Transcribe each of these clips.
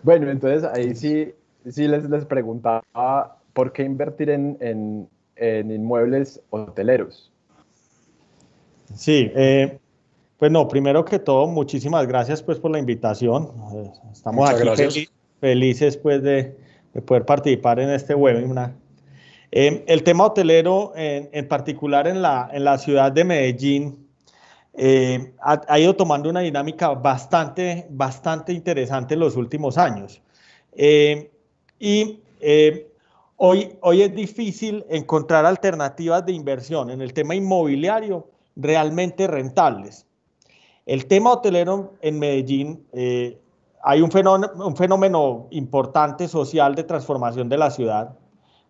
Bueno, entonces ahí sí, sí les preguntaba por qué invertir en inmuebles hoteleros. Sí, pues no, primero que todo, muchísimas gracias pues por la invitación. Estamos Muchas aquí gracias. felices pues de poder participar en este webinar. El tema hotelero, en particular en la ciudad de Medellín, ha ido tomando una dinámica bastante interesante en los últimos años. Eh, y hoy es difícil encontrar alternativas de inversión en el tema inmobiliario realmente rentables. El tema hotelero en Medellín, hay un fenómeno importante social de transformación de la ciudad,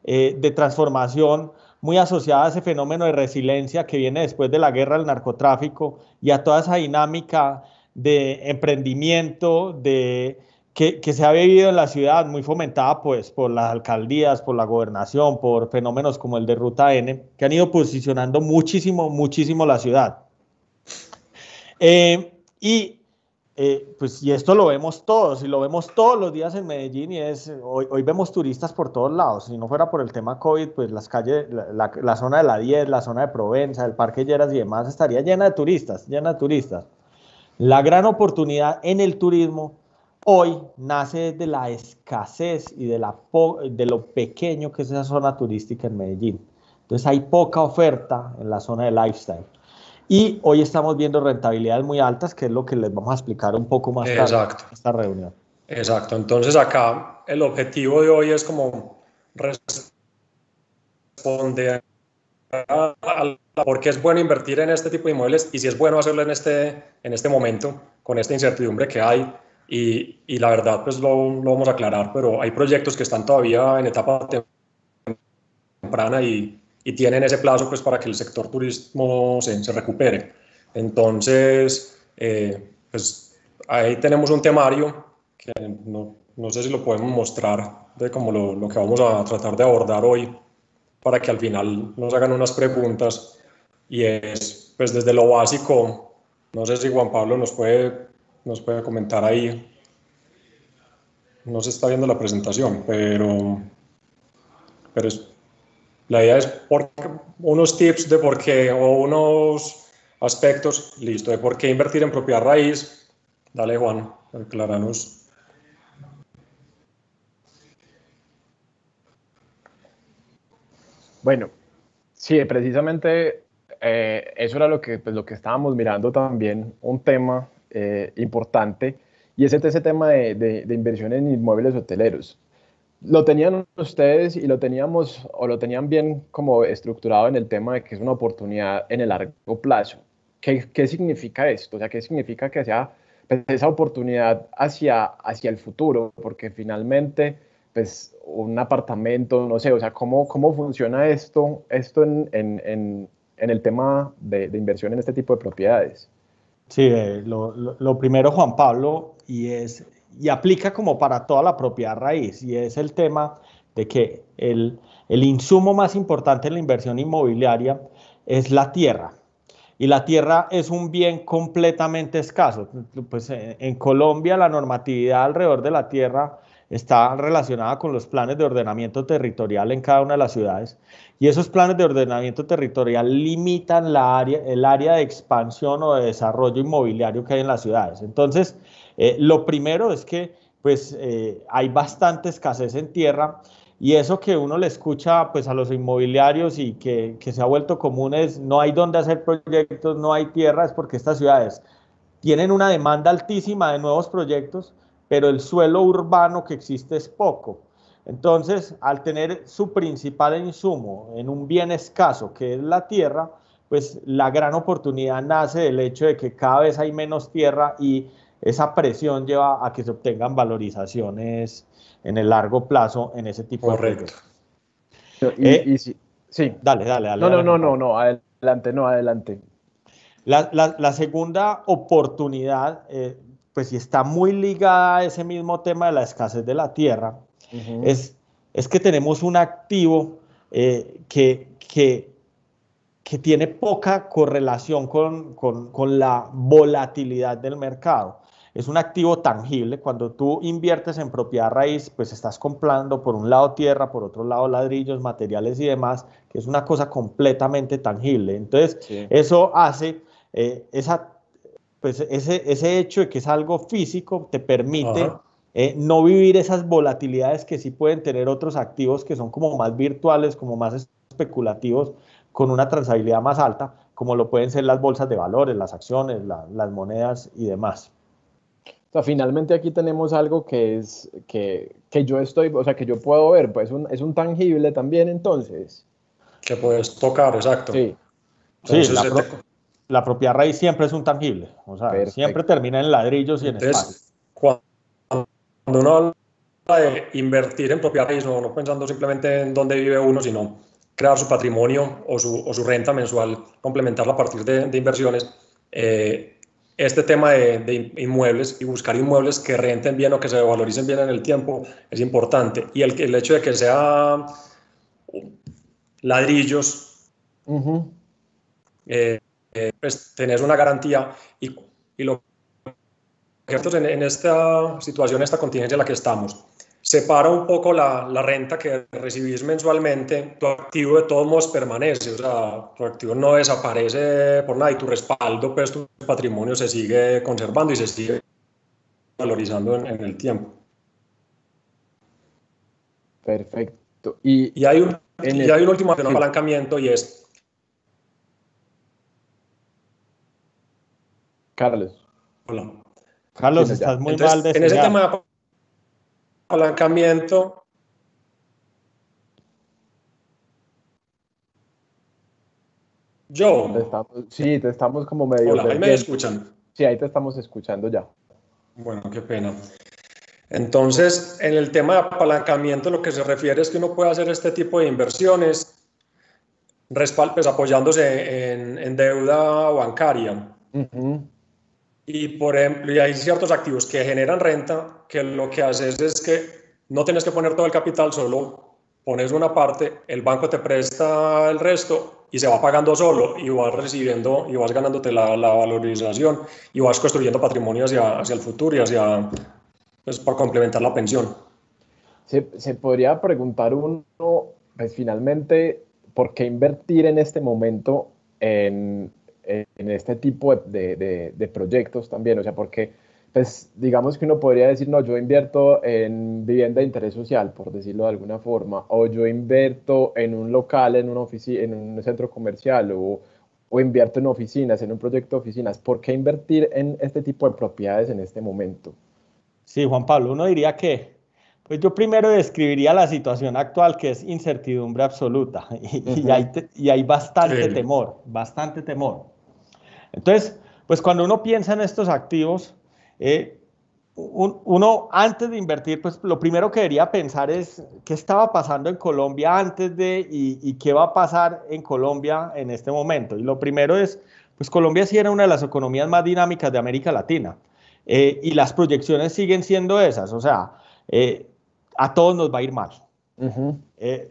de transformación muy asociada a ese fenómeno de resiliencia que viene después de la guerra al narcotráfico y a toda esa dinámica de emprendimiento que se ha vivido en la ciudad, muy fomentada pues, por las alcaldías, por la gobernación, por fenómenos como el de Ruta N, que han ido posicionando muchísimo la ciudad. Y pues, y esto lo vemos todos, y lo vemos todos los días en Medellín, y hoy vemos turistas por todos lados. Si no fuera por el tema COVID, pues las calles, la zona de la 10, la zona de Provenza, el Parque Lleras y demás estaría llena de turistas, llena de turistas. La gran oportunidad en el turismo hoy nace de la escasez y de lo pequeño que es esa zona turística en Medellín. Entonces hay poca oferta en la zona de lifestyle. Y hoy estamos viendo rentabilidades muy altas, que es lo que les vamos a explicar un poco más tarde en Exacto, esta reunión. exacto. Entonces acá el objetivo de hoy es como responder a por qué es bueno invertir en este tipo de inmuebles y si es bueno hacerlo en este momento, con esta incertidumbre que hay. Y la verdad, pues lo vamos a aclarar, pero hay proyectos que están todavía en etapa temprana y tienen ese plazo pues, para que el sector turismo se recupere. Entonces, pues ahí tenemos un temario que no sé si lo podemos mostrar de como lo que vamos a tratar de abordar hoy para que al final nos hagan unas preguntas y es pues desde lo básico, no sé si Juan Pablo nos puede comentar ahí, no se está viendo la presentación, pero la idea es unos tips de por qué o unos aspectos, listo, de por qué invertir en propiedad raíz. Dale Juan, aclaranos. Bueno, sí, precisamente eso era lo que, pues, lo que estábamos mirando también, un tema importante, y ese tema de inversión en inmuebles hoteleros. Lo tenían ustedes y lo teníamos o lo tenían bien como estructurado en el tema de que es una oportunidad en el largo plazo. ¿Qué significa esto? O sea, ¿qué significa que sea pues, esa oportunidad hacia el futuro? Porque finalmente, pues un apartamento, no sé, o sea, ¿cómo funciona esto en el tema de inversión en este tipo de propiedades? Sí, lo primero, Juan Pablo, y aplica como para toda la propiedad raíz, y es el tema de que el insumo más importante en la inversión inmobiliaria es la tierra. Y la tierra es un bien completamente escaso. Pues en Colombia la normatividad alrededor de la tierra está relacionada con los planes de ordenamiento territorial en cada una de las ciudades. Y esos planes de ordenamiento territorial limitan el área de expansión o de desarrollo inmobiliario que hay en las ciudades. Entonces, lo primero es que pues, hay bastante escasez en tierra y eso que uno le escucha pues, a los inmobiliarios y que se ha vuelto común es no hay dónde hacer proyectos, no hay tierra, es porque estas ciudades tienen una demanda altísima de nuevos proyectos, pero el suelo urbano que existe es poco. Entonces, al tener su principal insumo en un bien escaso que es la tierra, pues la gran oportunidad nace del hecho de que cada vez hay menos tierra y esa presión lleva a que se obtengan valorizaciones en el largo plazo en ese tipo de Correcto. proyectos. Y sí, sí. Dale, Juan No, Pablo. no, adelante, no, adelante. La segunda oportunidad, pues y está muy ligada a ese mismo tema de la escasez de la tierra, Ujú. es, es que tenemos un activo que tiene poca correlación con la volatilidad del mercado. es un activo tangible. Cuando tú inviertes en propiedad raíz, pues estás comprando por un lado tierra, por otro lado ladrillos, materiales y demás, que es una cosa completamente tangible. Entonces, Sí. eso hace ese hecho de que es algo físico te permite no vivir esas volatilidades que sí pueden tener otros activos que son como más virtuales, como más especulativos, con una transabilidad más alta, como lo pueden ser las bolsas de valores, las acciones, las monedas y demás. O sea, finalmente aquí tenemos algo que es que yo estoy, o sea, que yo puedo ver, pues es un tangible también entonces. Que puedes tocar, exacto. Sí, Sí, Entonces, la propiedad raíz siempre es un tangible, o sea, siempre perfecto. termina en ladrillos y en espacio. entonces cuando uno habla de invertir en propiedad raíz, no pensando simplemente en dónde vive uno, sino crear su patrimonio o su renta mensual, complementarla a partir de inversiones. Este tema de inmuebles y buscar inmuebles que renten bien o que se valoricen bien en el tiempo es importante. Y el hecho de que sea ladrillos, pues tenés una garantía y lo que en esta situación, esta contingencia en la que estamos, separa un poco la renta que recibís mensualmente, tu activo de todos modos permanece, o sea, tu activo no desaparece por nada y tu respaldo, pues tu patrimonio se sigue conservando y se sigue valorizando en el tiempo. Perfecto. Y hay un último apalancamiento y es... Carlos. Hola. Carlos, estás muy mal de en ese señal. tema de apalancamiento, Sí, te estamos como medio hola, ahí me perdiendo. escuchan. Sí, ahí te estamos escuchando ya. Bueno, qué pena. Entonces, en el tema de apalancamiento, lo que se refiere es que uno puede hacer este tipo de inversiones pues, apoyándose en deuda bancaria. Y, por ejemplo, y hay ciertos activos que generan renta, que lo que haces es que no tienes que poner todo el capital, solo pones una parte, el banco te presta el resto y se va pagando solo y vas recibiendo y vas ganándote la valorización y vas construyendo patrimonio hacia el futuro y pues, para complementar la pensión. Se podría preguntar uno, pues finalmente, ¿por qué invertir en este momento en este tipo de proyectos también? O sea, porque, pues digamos que uno podría decir, no, yo invierto en vivienda de interés social, por decirlo de alguna forma, o yo invierto en un local, en una oficina, en un centro comercial, o invierto en oficinas, en un proyecto de oficinas. ¿Por qué invertir en este tipo de propiedades en este momento? Sí, Juan Pablo, uno diría que, pues yo primero describiría la situación actual, que es incertidumbre absoluta, y hay bastante Sí. temor, bastante temor. Entonces, pues cuando uno piensa en estos activos, uno antes de invertir, pues lo primero que debería pensar es qué estaba pasando en Colombia antes y qué va a pasar en Colombia en este momento. Y lo primero es, pues Colombia sí era una de las economías más dinámicas de América Latina, y las proyecciones siguen siendo esas, o sea, a todos nos va a ir mal. Eh,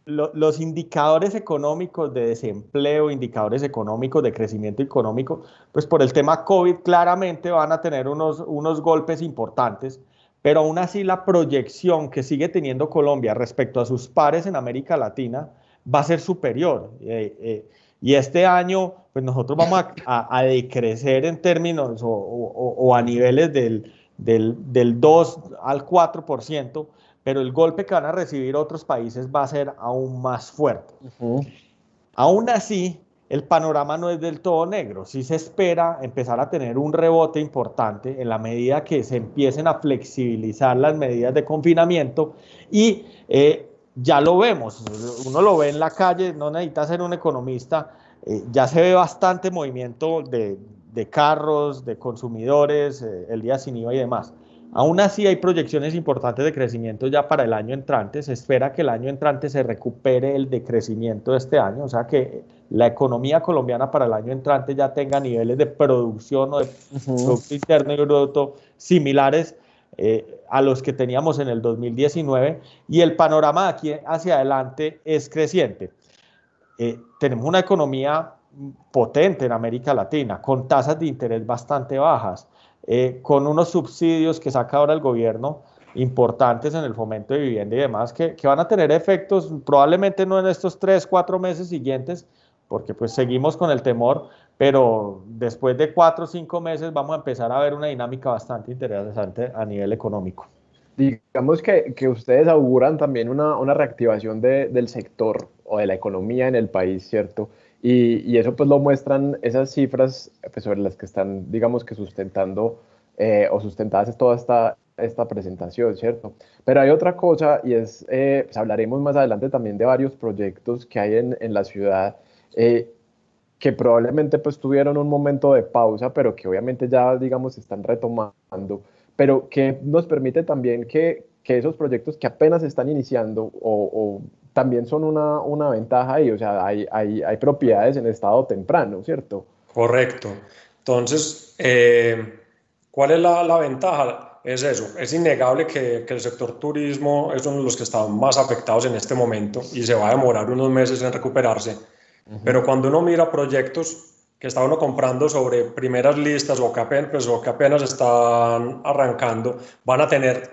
los indicadores económicos de desempleo, indicadores económicos de crecimiento económico, pues por el tema COVID claramente van a tener unos golpes importantes, pero aún así la proyección que sigue teniendo Colombia respecto a sus pares en América Latina va a ser superior. Y este año, pues nosotros vamos a decrecer en términos o a niveles del 2 al 4%, pero el golpe que van a recibir otros países va a ser aún más fuerte. Aún así, el panorama no es del todo negro. Sí se espera empezar a tener un rebote importante en la medida que se empiecen a flexibilizar las medidas de confinamiento y ya lo vemos, uno lo ve en la calle, no necesita ser un economista, ya se ve bastante movimiento de carros, de consumidores, el día sin IVA y demás. Aún así hay proyecciones importantes de crecimiento ya para el año entrante. Se espera que el año entrante se recupere el decrecimiento de este año, o sea que la economía colombiana para el año entrante ya tenga niveles de producción o de Producto Interno Bruto similares a los que teníamos en el 2019, y el panorama de aquí hacia adelante es creciente. Tenemos una economía potente en América Latina, con tasas de interés bastante bajas. con unos subsidios que saca ahora el gobierno importantes en el fomento de vivienda y demás, que van a tener efectos probablemente no en estos 3, 4 meses siguientes, porque pues seguimos con el temor, pero después de 4 o 5 meses vamos a empezar a ver una dinámica bastante interesante a nivel económico. Digamos que ustedes auguran también una reactivación del sector o de la economía en el país, ¿cierto? Y eso pues lo muestran esas cifras pues, sobre las que están, digamos que sustentando o sustentadas toda esta presentación, ¿cierto? Pero hay otra cosa y es, pues hablaremos más adelante también de varios proyectos que hay en la ciudad que probablemente pues tuvieron un momento de pausa, pero que obviamente ya, digamos, se están retomando, pero que nos permite también que esos proyectos que apenas están iniciando o también son una ventaja ahí, o sea, hay propiedades en estado temprano, ¿cierto? Correcto. Entonces, ¿cuál es la ventaja? Es eso, es innegable que el sector turismo es uno de los que están más afectados en este momento y se va a demorar unos meses en recuperarse. Pero cuando uno mira proyectos que está uno comprando sobre primeras listas o que apenas están arrancando, van a tener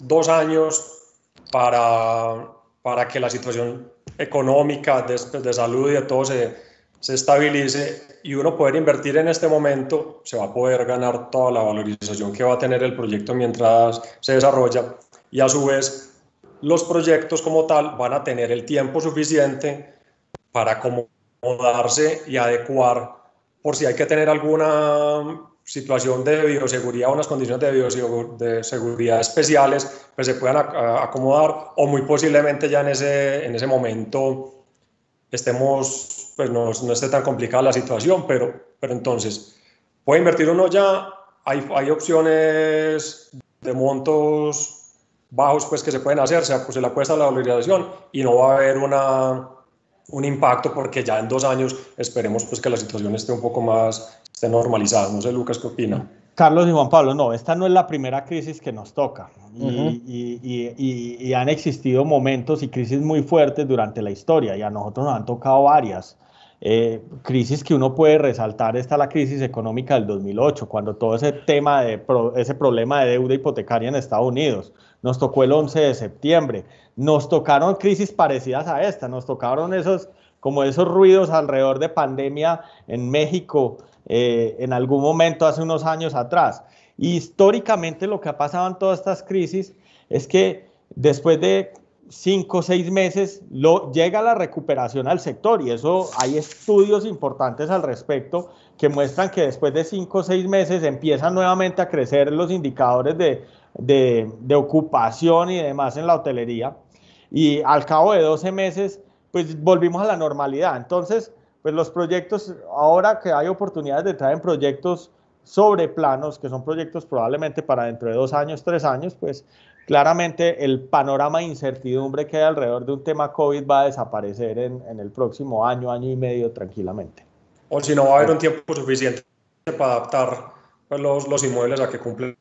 2 años para que la situación económica, de salud y de todo se estabilice y uno poder invertir en este momento, se va a poder ganar toda la valorización que va a tener el proyecto mientras se desarrolla y a su vez los proyectos como tal van a tener el tiempo suficiente para acomodarse y adecuar por si hay que tener alguna situación de bioseguridad, unas condiciones de seguridad especiales, pues se puedan acomodar o muy posiblemente ya en ese momento estemos, pues no esté tan complicada la situación, pero entonces puede invertir uno ya, hay opciones de montos bajos pues que se pueden hacer, se le apuesta a la valorización y no va a haber un impacto porque ya en 2 años esperemos pues que la situación esté un poco más esté normalizada. No sé, Lucas, ¿qué opina? Carlos y Juan Pablo, no, esta no es la primera crisis que nos toca Uh-huh. y han existido momentos y crisis muy fuertes durante la historia y a nosotros nos han tocado varias. Crisis que uno puede resaltar está la crisis económica del 2008, cuando todo ese tema ese problema de deuda hipotecaria en Estados Unidos. Nos tocó el 11 de septiembre, nos tocaron crisis parecidas a esta, nos tocaron como esos ruidos alrededor de pandemia en México, en algún momento hace unos años atrás. Y históricamente lo que ha pasado en todas estas crisis es que después de 5 o 6 meses llega la recuperación al sector y eso hay estudios importantes al respecto que muestran que después de 5 o 6 meses empiezan nuevamente a crecer los indicadores de ocupación y demás en la hotelería y al cabo de 12 meses pues volvimos a la normalidad. Entonces, pues los proyectos, ahora que hay oportunidades de entrar en proyectos sobre planos, que son proyectos probablemente para dentro de 2 años, 3 años, pues claramente el panorama de incertidumbre que hay alrededor de un tema COVID va a desaparecer en el próximo año, año y medio tranquilamente. O si no, va a haber un tiempo suficiente para adaptar pues, los inmuebles a que cumplan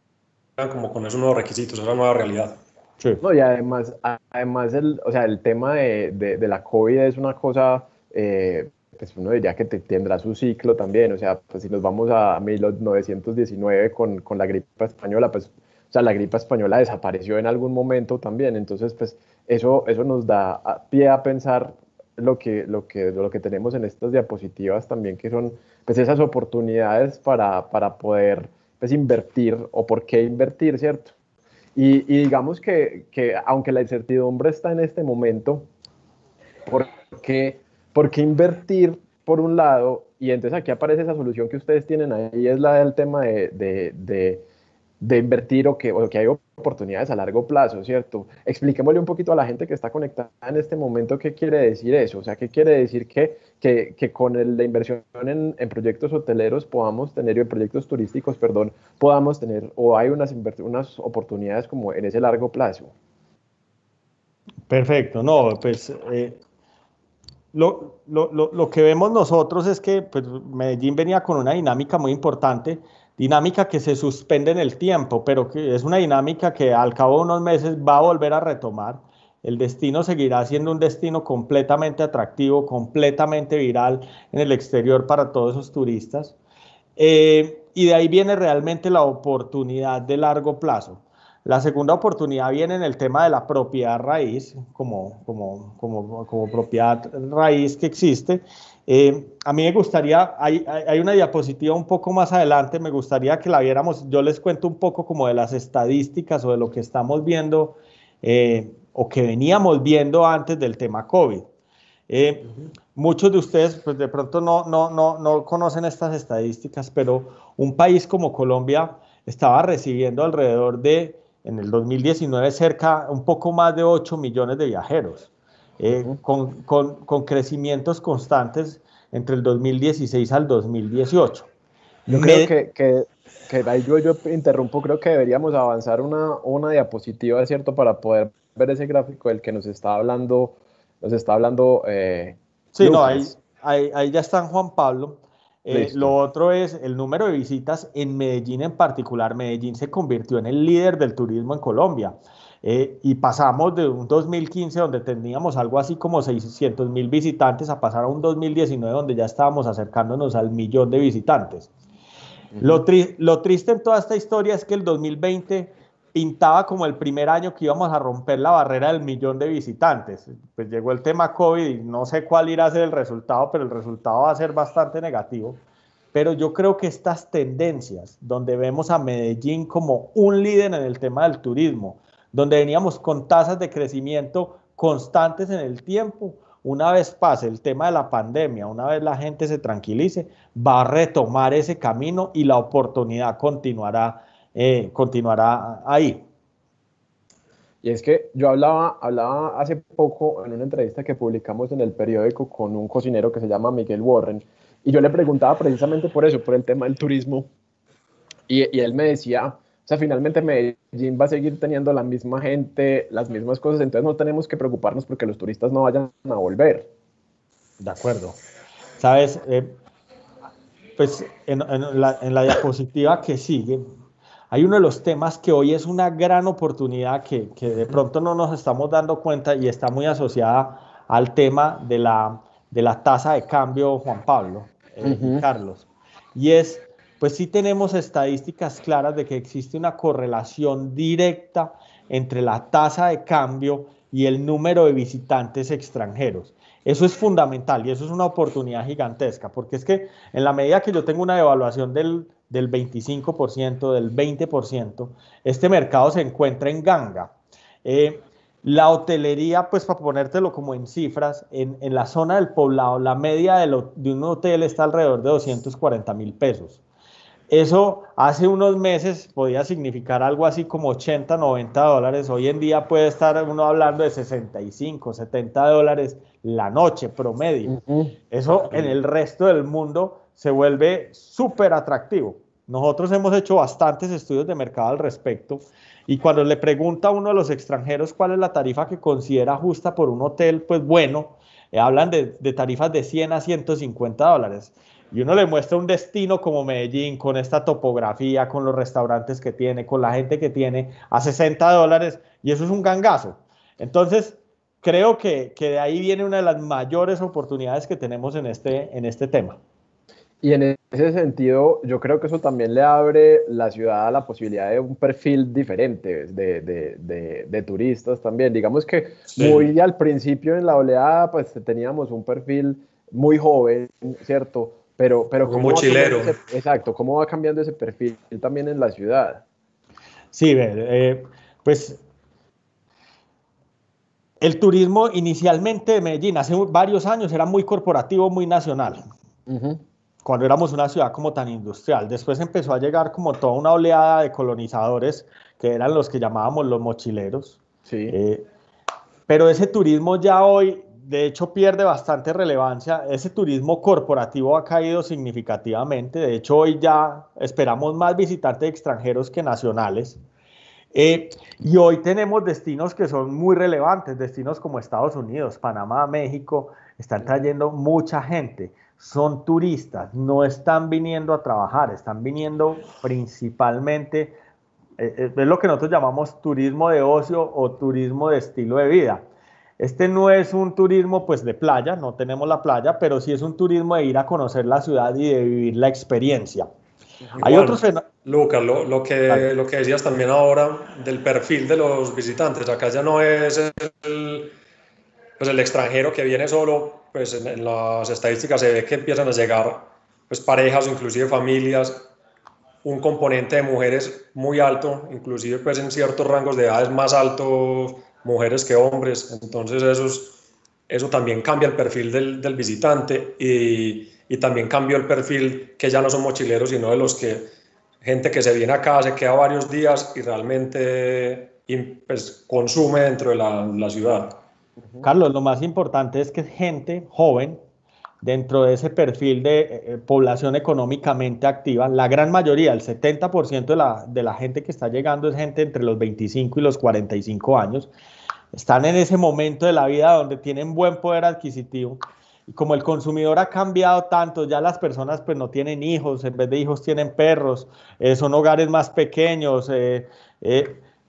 como con esos nuevos requisitos, esa nueva realidad. Sí. No, y además o sea, el tema de la COVID es una cosa, pues uno diría que tendrá su ciclo también, o sea, pues si nos vamos a 1919 con la gripe española, pues, o sea, la gripe española desapareció en algún momento también, entonces, pues, eso nos da pie a pensar lo que tenemos en estas diapositivas también, que son, pues, esas oportunidades para poder, pues, invertir, o por qué invertir, ¿cierto? Y digamos que aunque la incertidumbre está en este momento, ¿por qué invertir por un lado? Y entonces aquí aparece esa solución que ustedes tienen ahí, es la del tema de invertir o que hay oportunidades a largo plazo, ¿cierto? Expliquémosle un poquito a la gente que está conectada en este momento qué quiere decir eso, o sea, qué quiere decir que con la inversión en proyectos hoteleros podamos tener, en proyectos turísticos, perdón, podamos tener, o hay unas oportunidades como en ese largo plazo. Perfecto, no, pues lo que vemos nosotros es que pues, Medellín venía con una dinámica muy importante, dinámica que se suspende en el tiempo, pero que es una dinámica que al cabo de unos meses va a volver a retomar. El destino seguirá siendo un destino completamente atractivo, completamente viral en el exterior para todos esos turistas. Y de ahí viene realmente la oportunidad de largo plazo. La segunda oportunidad viene en el tema de la propiedad raíz, como propiedad raíz que existe. A mí me gustaría, hay una diapositiva un poco más adelante, me gustaría que la viéramos. Yo les cuento un poco como de las estadísticas o de lo que estamos viendo o que veníamos viendo antes del tema COVID. Muchos de ustedes pues de pronto no conocen estas estadísticas, pero un país como Colombia estaba recibiendo alrededor de, en el 2019, un poco más de 8 millones de viajeros, con crecimientos constantes entre el 2016 al 2018. Yo creo que ahí yo interrumpo, creo que deberíamos avanzar una diapositiva, ¿cierto? Para poder ver ese gráfico del que nos está hablando Sí, no, Lucas. ahí ya está Juan Pablo. Lo Listo. otro es el número de visitas en Medellín en particular. Medellín se convirtió en el líder del turismo en Colombia. Y pasamos de un 2015 donde teníamos algo así como 600.000 visitantes a pasar a un 2019 donde ya estábamos acercándonos al millón de visitantes. Lo triste en toda esta historia es que el 2020 pintaba como el primer año que íbamos a romper la barrera del millón de visitantes. Pues llegó el tema COVID y no sé cuál irá a ser el resultado, pero el resultado va a ser bastante negativo. Pero yo creo que estas tendencias, donde vemos a Medellín como un líder en el tema del turismo, donde veníamos con tasas de crecimiento constantes en el tiempo, una vez pase el tema de la pandemia, una vez la gente se tranquilice, va a retomar ese camino y la oportunidad continuará ahí. Y es que yo hablaba hace poco en una entrevista que publicamos en el periódico con un cocinero que se llama Miguel Warren, y yo le preguntaba precisamente por eso, por el tema del turismo, y él me decía, o sea, finalmente Medellín va a seguir teniendo la misma gente, las mismas cosas, entonces no tenemos que preocuparnos porque los turistas no vayan a volver. De acuerdo. Sabes, pues en la diapositiva que sigue, hay uno de los temas que hoy es una gran oportunidad que de pronto no nos estamos dando cuenta y está muy asociada al tema de la tasa de cambio, Juan Pablo y Carlos. Y es, pues sí tenemos estadísticas claras de que existe una correlación directa entre la tasa de cambio y el número de visitantes extranjeros. Eso es fundamental y eso es una oportunidad gigantesca, porque es que en la medida que yo tengo una devaluación del 25%, del 20%, este mercado se encuentra en ganga. La hotelería, pues para ponértelo como en cifras, en la zona del Poblado, la media de un hotel está alrededor de 240.000 pesos. Eso hace unos meses podía significar algo así como 80, 90 dólares. Hoy en día puede estar uno hablando de 65, 70 dólares la noche promedio. Eso en el resto del mundo se vuelve súper atractivo. Nosotros hemos hecho bastantes estudios de mercado al respecto y cuando le pregunta a uno de los extranjeros cuál es la tarifa que considera justa por un hotel, pues bueno, hablan de tarifas de 100 a 150 dólares. Y uno le muestra un destino como Medellín, con esta topografía, con los restaurantes que tiene, con la gente que tiene, a 60 dólares, y eso es un gangazo. Entonces, creo que de ahí viene una de las mayores oportunidades que tenemos en este tema. Y en ese sentido, yo creo que eso también le abre la ciudad a la posibilidad de un perfil diferente de turistas también. Digamos que muy al principio en la oleada, pues teníamos un perfil muy joven, ¿cierto? Pero muy mochilero. Exacto, ¿cómo va cambiando ese perfil también en la ciudad? Sí, pues el turismo inicialmente de Medellín hace varios años era muy corporativo, muy nacional. Cuando éramos una ciudad como tan industrial. Después empezó a llegar como toda una oleada de colonizadores que eran los que llamábamos los mochileros. Sí. Pero ese turismo ya hoy, de hecho, pierde bastante relevancia. Ese turismo corporativo ha caído significativamente. De hecho, hoy ya esperamos más visitantes extranjeros que nacionales. Y hoy tenemos destinos que son muy relevantes, destinos como Estados Unidos, Panamá, México, están trayendo mucha gente. Son turistas, no están viniendo a trabajar, están viniendo principalmente, es lo que nosotros llamamos turismo de ocio o turismo de estilo de vida. Este no es un turismo pues de playa, no tenemos la playa, pero sí es un turismo de ir a conocer la ciudad y de vivir la experiencia. Hay otros Lucas, lo que decías también ahora del perfil de los visitantes, acá ya no es el extranjero que viene solo, pues en las estadísticas se ve que empiezan a llegar pues parejas o inclusive familias, un componente de mujeres muy alto, inclusive pues en ciertos rangos de edades más altos mujeres que hombres, entonces eso también cambia el perfil del visitante y también cambió el perfil que ya no son mochileros, sino de los que, gente que se viene acá, se queda varios días y realmente pues, consume dentro de la ciudad. Carlos, lo más importante es que es gente joven dentro de ese perfil de población económicamente activa. La gran mayoría, el 70% de la gente que está llegando es gente entre los 25 y los 45 años. Están en ese momento de la vida donde tienen buen poder adquisitivo. Y como el consumidor ha cambiado tanto, ya las personas pues no tienen hijos, en vez de hijos tienen perros, son hogares más pequeños,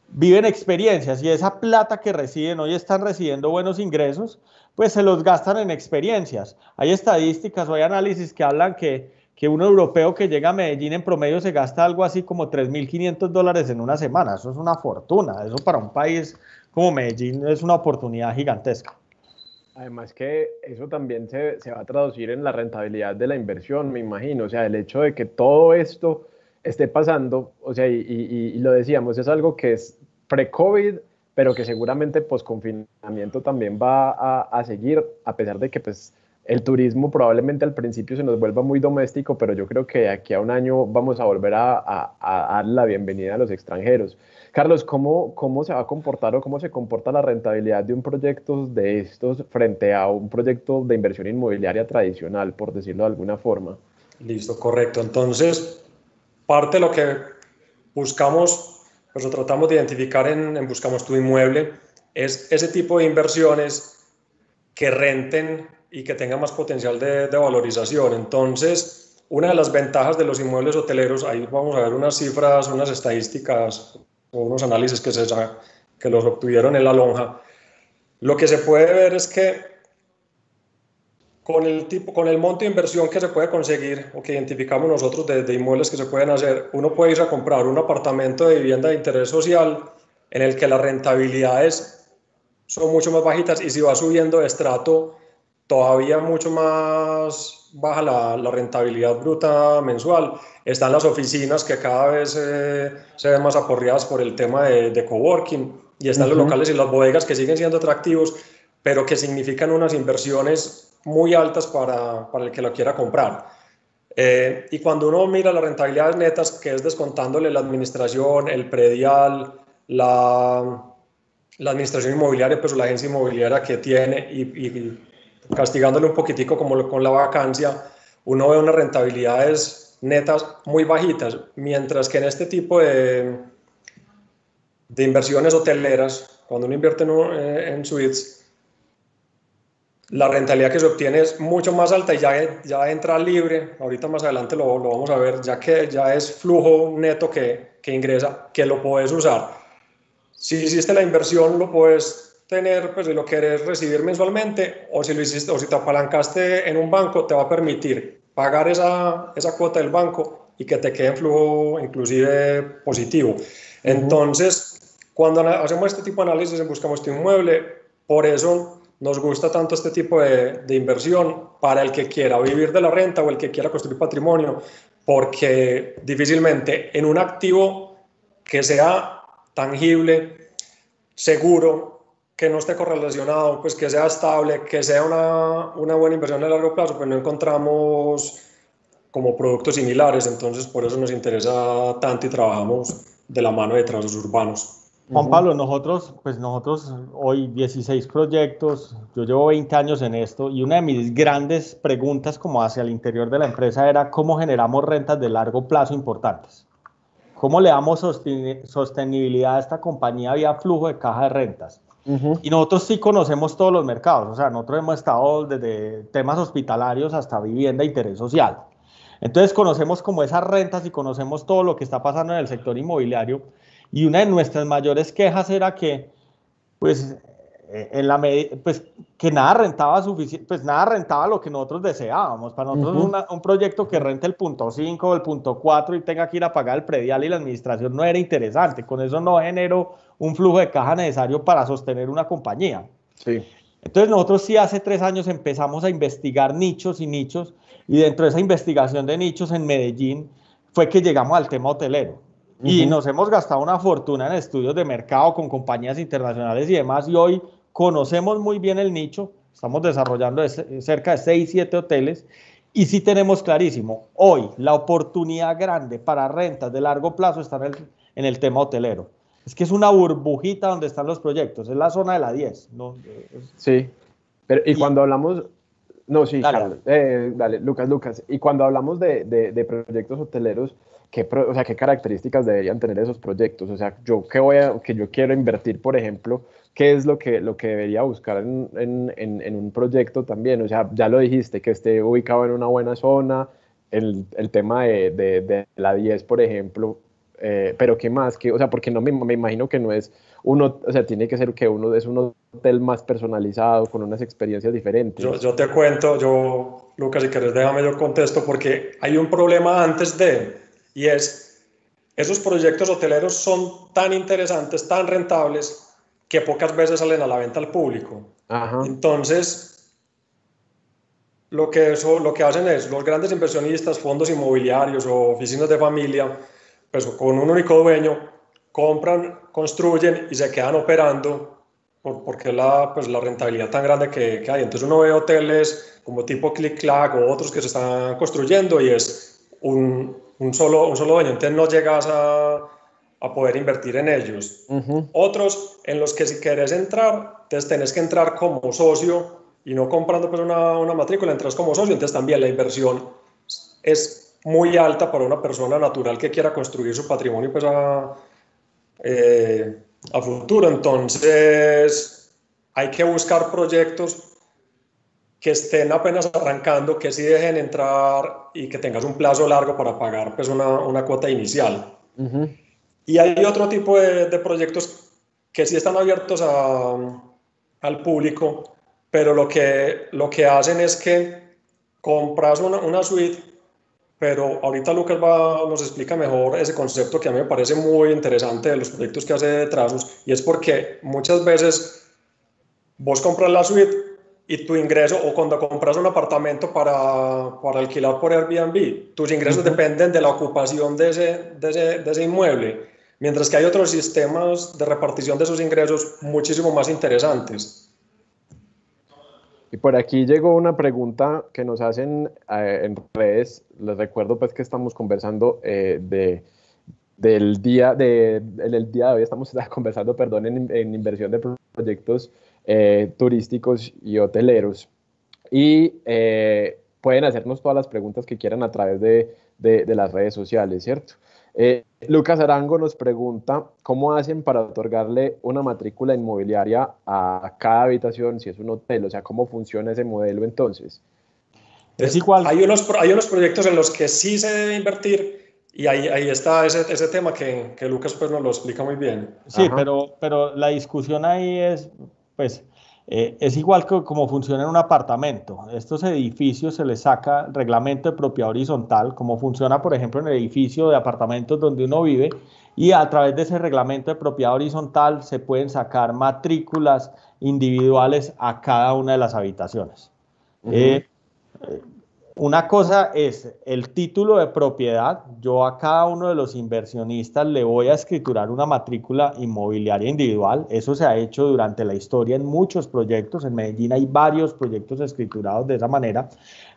viven experiencias y esa plata que reciben, hoy están recibiendo buenos ingresos, pues se los gastan en experiencias. Hay estadísticas o hay análisis que hablan que un europeo que llega a Medellín en promedio se gasta algo así como $3.500 en una semana. Eso es una fortuna. Eso para un país como Medellín es una oportunidad gigantesca. Además que eso también se va a traducir en la rentabilidad de la inversión, me imagino. O sea, el hecho de que todo esto esté pasando, o sea, y lo decíamos, es algo que es pre-COVID, pero que seguramente post-confinamiento también va a seguir, a pesar de que pues, el turismo probablemente al principio se nos vuelva muy doméstico, pero yo creo que de aquí a un año vamos a volver a dar la bienvenida a los extranjeros. Carlos, ¿cómo se va a comportar o cómo se comporta la rentabilidad de un proyecto de estos frente a un proyecto de inversión inmobiliaria tradicional, por decirlo de alguna forma? Listo, correcto. Entonces, parte de lo que buscamos, pues lo tratamos de identificar en Buscamos tu Inmueble, es ese tipo de inversiones que renten y que tengan más potencial de valorización. Entonces, una de las ventajas de los inmuebles hoteleros, ahí vamos a ver unas cifras, unas estadísticas o unos análisis que los obtuvieron en La Lonja. Lo que se puede ver es que con el monto de inversión que se puede conseguir o que identificamos nosotros de inmuebles que se pueden hacer, uno puede ir a comprar un apartamento de vivienda de interés social en el que las rentabilidades son mucho más bajitas y si va subiendo de estrato, todavía mucho más baja la rentabilidad bruta mensual. Están las oficinas que cada vez se ven más aporreadas por el tema de coworking y están los locales y las bodegas que siguen siendo atractivos, pero que significan unas inversiones muy altas para el que lo quiera comprar. Y cuando uno mira las rentabilidades netas, que es descontándole la administración, el predial, la administración inmobiliaria, pues la agencia inmobiliaria que tiene y castigándole un poquitico como con la vacancia, uno ve unas rentabilidades netas muy bajitas, mientras que en este tipo de inversiones hoteleras, cuando uno invierte en suites, la rentabilidad que se obtiene es mucho más alta y ya entra libre, ahorita más adelante lo vamos a ver, ya que ya es flujo neto que ingresa, que lo puedes usar. Si hiciste la inversión, lo puedes tener, pues si lo quieres recibir mensualmente, o si lo hiciste, o si te apalancaste en un banco, te va a permitir pagar esa cuota del banco y que te quede en flujo inclusive positivo. Entonces, cuando hacemos este tipo de análisis en Buscamos tu Inmueble, por eso nos gusta tanto este tipo de inversión para el que quiera vivir de la renta o el que quiera construir patrimonio, porque difícilmente en un activo que sea tangible, seguro, que no esté correlacionado, pues que sea estable, que sea una buena inversión a largo plazo, pues no encontramos como productos similares, entonces por eso nos interesa tanto y trabajamos de la mano de Transurbanos. Juan Pablo, nosotros hoy 16 proyectos, yo llevo 20 años en esto y una de mis grandes preguntas como hacia el interior de la empresa era cómo generamos rentas de largo plazo importantes. ¿Cómo le damos sostenibilidad a esta compañía vía flujo de caja de rentas? Y nosotros sí conocemos todos los mercados, o sea, nosotros hemos estado desde temas hospitalarios hasta vivienda e interés social. Entonces conocemos como esas rentas y conocemos todo lo que está pasando en el sector inmobiliario. Y una de nuestras mayores quejas era que, pues, pues que nada rentaba suficiente, pues nada rentaba lo que nosotros deseábamos. Para nosotros un proyecto que rente el punto 5 o el punto 4 y tenga que ir a pagar el predial y la administración no era interesante. Con eso no generó un flujo de caja necesario para sostener una compañía. Sí. Entonces nosotros sí hace 3 años empezamos a investigar nichos y nichos, y dentro de esa investigación de nichos en Medellín fue que llegamos al tema hotelero. Y nos hemos gastado una fortuna en estudios de mercado con compañías internacionales y demás, y hoy conocemos muy bien el nicho, estamos desarrollando cerca de 6, 7 hoteles, y sí tenemos clarísimo, hoy la oportunidad grande para rentas de largo plazo está en el tema hotelero. Es que es una burbujita donde están los proyectos, es la zona de la 10. ¿No? Sí, pero cuando hablamos... No, sí, dale. Carlos, dale, Lucas, y cuando hablamos de proyectos hoteleros, o sea, ¿qué características deberían tener esos proyectos? O sea, yo quiero invertir, por ejemplo, ¿qué es lo que debería buscar en un proyecto también? O sea, ya lo dijiste, que esté ubicado en una buena zona, el tema de la 10, por ejemplo, pero ¿qué más? O sea, porque no me imagino que no es uno, o sea, tiene que ser que uno es un hotel más personalizado, con unas experiencias diferentes. Yo te cuento, Lucas, si querés déjame yo contesto, porque hay un problema antes y es, esos proyectos hoteleros son tan interesantes, tan rentables, que pocas veces salen a la venta al público. Ajá. Entonces, lo que hacen es, los grandes inversionistas, fondos inmobiliarios o oficinas de familia, pues con un único dueño, compran, construyen y se quedan operando porque pues la rentabilidad tan grande que hay. Entonces uno ve hoteles como tipo Click Clack o otros que se están construyendo y es un solo dueño, entonces no llegas a poder invertir en ellos. Otros en los que si quieres entrar, entonces tenés que entrar como socio y no comprando pues una matrícula, entras como socio, entonces también la inversión es muy alta para una persona natural que quiera construir su patrimonio pues a futuro. Entonces hay que buscar proyectos que estén apenas arrancando, que sí dejen entrar y que tengas un plazo largo para pagar pues una cuota inicial. Y hay otro tipo de proyectos que sí están abiertos al público, pero lo que hacen es que compras una suite, pero ahorita Lucas nos explica mejor ese concepto que a mí me parece muy interesante de los proyectos que hace de Trasus, y es porque muchas veces vos compras la suite y tu ingreso, o cuando compras un apartamento para alquilar por Airbnb, tus ingresos dependen de la ocupación de ese inmueble, mientras que hay otros sistemas de repartición de esos ingresos muchísimo más interesantes. Y por aquí llegó una pregunta que nos hacen en redes. Les recuerdo pues que estamos conversando del día de hoy, estamos conversando, perdón, en inversión de proyectos turísticos y hoteleros. Y pueden hacernos todas las preguntas que quieran a través de las redes sociales, ¿cierto? Lucas Arango nos pregunta cómo hacen para otorgarle una matrícula inmobiliaria a cada habitación si es un hotel, o sea, cómo funciona ese modelo entonces. Es igual. Hay unos proyectos en los que sí se debe invertir y ahí está ese tema que Lucas pues nos lo explica muy bien. Sí, pero la discusión ahí es, pues, es igual que como funciona en un apartamento. Estos edificios se les saca reglamento de propiedad horizontal, como funciona, por ejemplo, en el edificio de apartamentos donde uno vive, y a través de ese reglamento de propiedad horizontal se pueden sacar matrículas individuales a cada una de las habitaciones. Una cosa es el título de propiedad. Yo a cada uno de los inversionistas le voy a escriturar una matrícula inmobiliaria individual. Eso se ha hecho durante la historia en muchos proyectos. En Medellín hay varios proyectos escriturados de esa manera.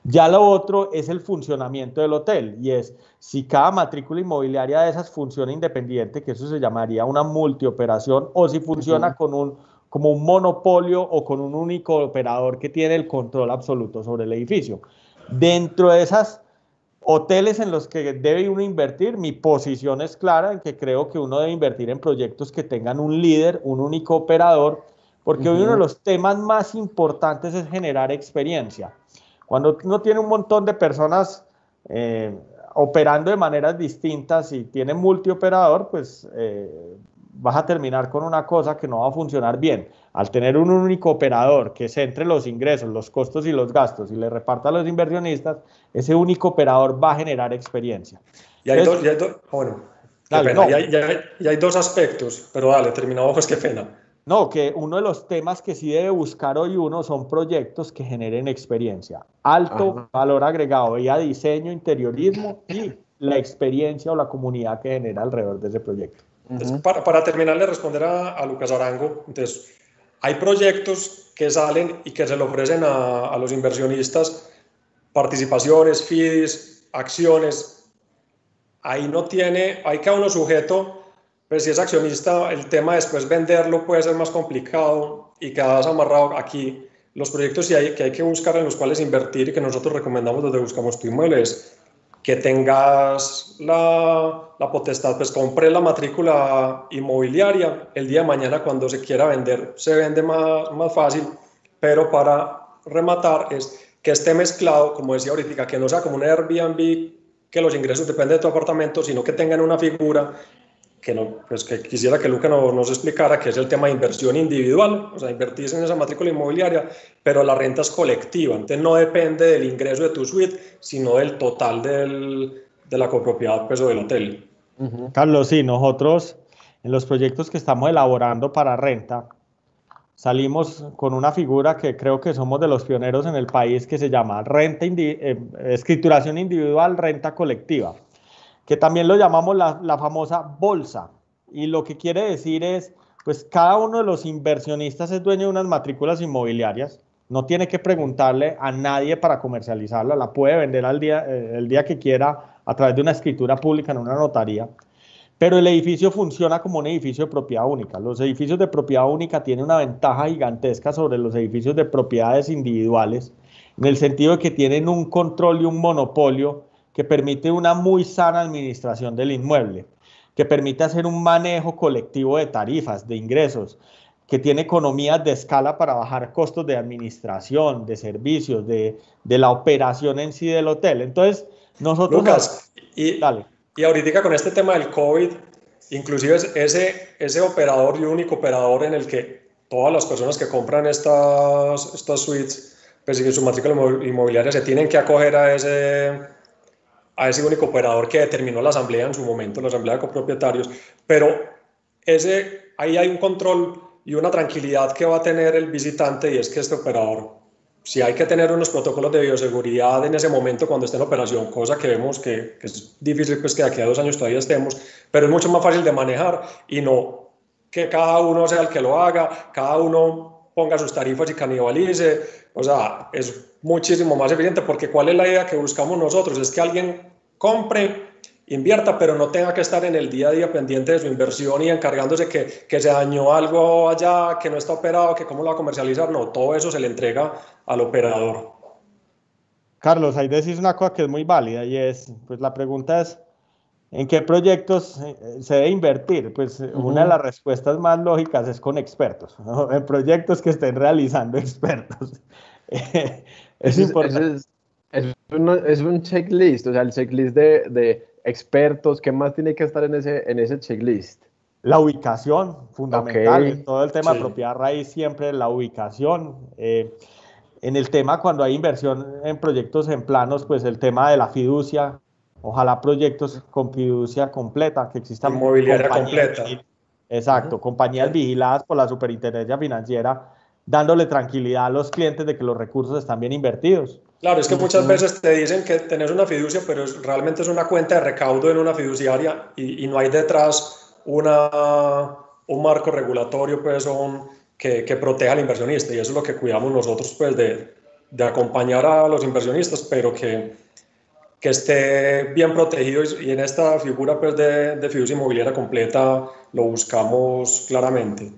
Ya lo otro es el funcionamiento del hotel, y es si cada matrícula inmobiliaria de esas funciona independiente, que eso se llamaría una multioperación, o si funciona como un monopolio o con un único operador que tiene el control absoluto sobre el edificio. Dentro de esos hoteles en los que debe uno invertir, mi posición es clara en que creo que uno debe invertir en proyectos que tengan un líder, un único operador, porque hoy uno de los temas más importantes es generar experiencia. Cuando uno tiene un montón de personas operando de maneras distintas y tiene multioperador, pues vas a terminar con una cosa que no va a funcionar bien. Al tener un único operador que centre los ingresos, los costos y los gastos y le reparta a los inversionistas, ese único operador va a generar experiencia. Y hay dos, bueno, qué dale, pena, no. y hay dos aspectos, pero dale, terminado, pues qué pena. No, que uno de los temas que sí debe buscar hoy uno son proyectos que generen experiencia, alto valor agregado, y a diseño, interiorismo y la experiencia o la comunidad que genera alrededor de ese proyecto. Entonces, para terminar de responder a Lucas Arango, entonces, hay proyectos que salen y que se le ofrecen a los inversionistas, participaciones, fees, acciones. Ahí no tiene, hay cada uno sujeto, pues si es accionista, el tema después venderlo puede ser más complicado y quedas amarrado. Aquí los proyectos que hay que buscar en los cuales invertir y que nosotros recomendamos desde Buscamos Tu Inmueble es que tengas la potestad, pues compre la matrícula inmobiliaria, el día de mañana cuando se quiera vender, se vende más fácil, pero para rematar es que esté mezclado, como decía ahorita, que no sea como un Airbnb, que los ingresos dependen de tu apartamento, sino que tengan una figura que, no, pues que quisiera que Luca nos explicara, que es el tema de inversión individual, o sea, invertirse en esa matrícula inmobiliaria, pero la renta es colectiva, entonces no depende del ingreso de tu suite, sino del total de la copropiedad, pues, o del hotel. Carlos, sí, nosotros en los proyectos que estamos elaborando para renta, salimos con una figura que creo que somos de los pioneros en el país, que se llama escrituración individual, renta colectiva, que también lo llamamos la famosa bolsa. Y lo que quiere decir es, pues cada uno de los inversionistas es dueño de unas matrículas inmobiliarias, no tiene que preguntarle a nadie para comercializarla, la puede vender el día que quiera a través de una escritura pública en una notaría. Pero el edificio funciona como un edificio de propiedad única. Los edificios de propiedad única tienen una ventaja gigantesca sobre los edificios de propiedades individuales, en el sentido de que tienen un control y un monopolio que permite una muy sana administración del inmueble, que permite hacer un manejo colectivo de tarifas, de ingresos, que tiene economías de escala para bajar costos de administración, de servicios, de la operación en sí del hotel. Entonces, nosotros... Lucas, dale. Y ahorita con este tema del COVID, inclusive ese operador y único operador en el que todas las personas que compran estas suites, pues en su matrícula inmobiliaria se tienen que acoger a ese único operador que determinó la asamblea en su momento, la asamblea de copropietarios, pero ahí hay un control y una tranquilidad que va a tener el visitante, y es que este operador, si hay que tener unos protocolos de bioseguridad en ese momento cuando esté en operación, cosa que vemos que es difícil, pues que de aquí a 2 años todavía estemos, pero es mucho más fácil de manejar y no que cada uno sea el que lo haga, cada uno ponga sus tarifas y canibalice, o sea, es muchísimo más eficiente, porque ¿cuál es la idea que buscamos nosotros? Es que alguien compre, invierta, pero no tenga que estar en el día a día pendiente de su inversión y encargándose que se dañó algo allá, que no está operado, que cómo lo va a comercializar. No, todo eso se le entrega al operador. Carlos, ahí decís una cosa que es muy válida, y es, pues la pregunta es, ¿en qué proyectos se debe invertir? Pues una de las respuestas más lógicas es con expertos, ¿no? En proyectos que estén realizando expertos. Es importante. Es un checklist, o sea, el checklist de expertos. ¿Qué más tiene que estar en ese checklist? La ubicación, fundamental. Okay. Todo el tema de propiedad raíz, siempre la ubicación. En el tema, cuando hay inversión en proyectos en planos, pues el tema de la fiducia. Ojalá proyectos con fiducia completa, que existan inmobiliaria completa. Exacto, compañías vigiladas por la Superintendencia Financiera, dándole tranquilidad a los clientes de que los recursos están bien invertidos. Claro, es que muchas veces te dicen que tenés una fiducia, pero realmente es una cuenta de recaudo en una fiduciaria y no hay detrás un marco regulatorio, pues, que proteja al inversionista, y eso es lo que cuidamos nosotros, pues, de acompañar a los inversionistas, pero que esté bien protegido, y en esta figura, pues, de fiducia inmobiliaria completa lo buscamos claramente.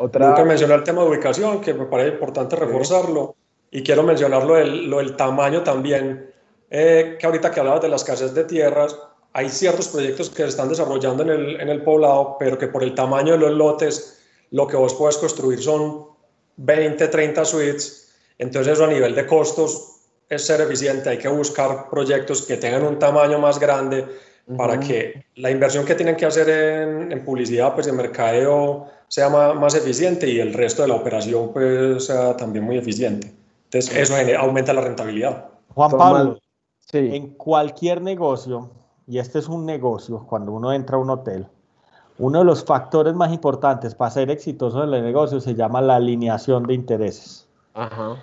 Nunca mencioné el tema de ubicación, que me parece importante reforzarlo, y quiero mencionar lo del tamaño también, que ahorita que hablabas de la escasez de tierras, hay ciertos proyectos que se están desarrollando en el poblado, pero que por el tamaño de los lotes, lo que vos puedes construir son 20, 30 suites, entonces eso a nivel de costos es ser eficiente. Hay que buscar proyectos que tengan un tamaño más grande para que la inversión que tienen que hacer en publicidad, pues en mercadeo, sea más eficiente y el resto de la operación pues sea también muy eficiente. Entonces eso aumenta la rentabilidad. Juan Pablo, sí. en cualquier negocio, y este es un negocio, cuando uno entra a un hotel, uno de los factores más importantes para ser exitoso en el negocio se llama la alineación de intereses. Ajá.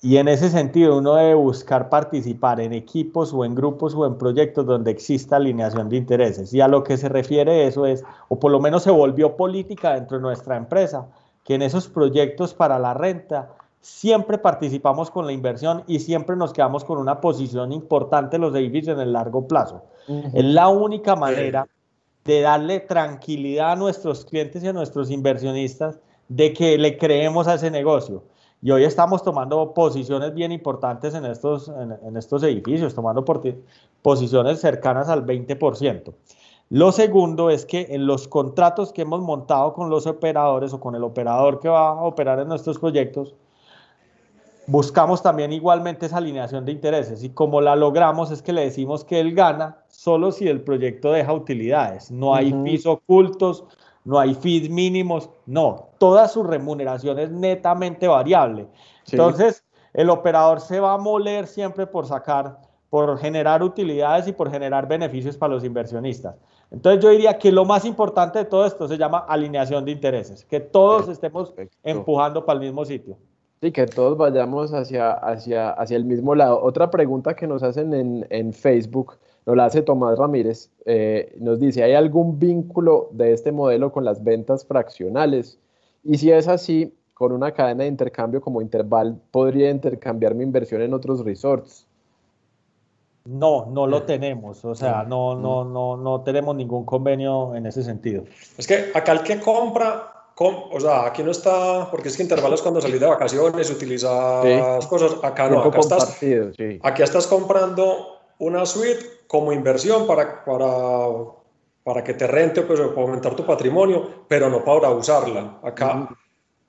Y en ese sentido uno debe buscar participar en equipos o en grupos o en proyectos donde exista alineación de intereses. Y a lo que se refiere eso es, o por lo menos se volvió política dentro de nuestra empresa, que en esos proyectos para la renta siempre participamos con la inversión y siempre nos quedamos con una posición importante en los edificios en el largo plazo. Es la única manera de darle tranquilidad a nuestros clientes y a nuestros inversionistas de que le creemos a ese negocio. Y hoy estamos tomando posiciones bien importantes en estos edificios, tomando posiciones cercanas al 20%. Lo segundo es que en los contratos que hemos montado con los operadores o con el operador que va a operar en nuestros proyectos, buscamos también igualmente esa alineación de intereses y como la logramos es que le decimos que él gana solo si el proyecto deja utilidades. No hay fees ocultos, no hay fees mínimos, no. Toda su remuneración es netamente variable. Sí. Entonces, el operador se va a moler siempre por generar utilidades y por generar beneficios para los inversionistas. Entonces, yo diría que lo más importante de todo esto se llama alineación de intereses, que todos estemos empujando para el mismo sitio. Sí, que todos vayamos hacia el mismo lado. Otra pregunta que nos hacen en Facebook, nos la hace Tomás Ramírez, nos dice, ¿hay algún vínculo de este modelo con las ventas fraccionales? Y si es así, con una cadena de intercambio como Interval, ¿podría intercambiar mi inversión en otros resorts? No, no lo tenemos, o sea, no tenemos ningún convenio en ese sentido. Es que acá el que compra... O sea, aquí no está, porque es que intervalos cuando salís de vacaciones, utilizas cosas, acá no, aquí estás comprando una suite como inversión para que te rente, pues, para aumentar tu patrimonio, pero no para usarla. Acá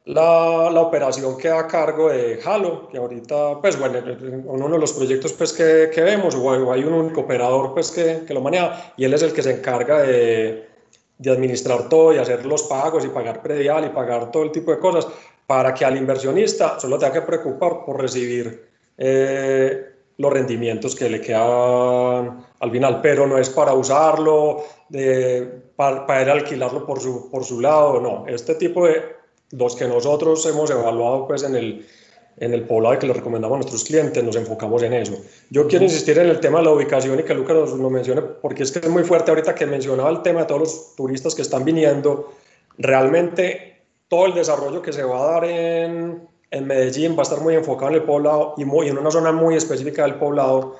la operación queda a cargo de Halo, que ahorita, pues bueno, uno de los proyectos pues, que vemos, o hay un único operador pues, que lo maneja, y él es el que se encarga de administrar todo y hacer los pagos y pagar predial y pagar todo el tipo de cosas para que al inversionista solo tenga que preocupar por recibir los rendimientos que le quedan al final, pero no es para usarlo, para ir a alquilarlo por su lado, no. Este tipo de, los que nosotros hemos evaluado pues en el poblado que le recomendamos a nuestros clientes, nos enfocamos en eso. Yo quiero insistir en el tema de la ubicación y que Lucas nos lo mencione, porque es que es muy fuerte ahorita que mencionaba el tema de todos los turistas que están viniendo. Realmente todo el desarrollo que se va a dar en Medellín va a estar muy enfocado en el poblado y en una zona muy específica del poblado,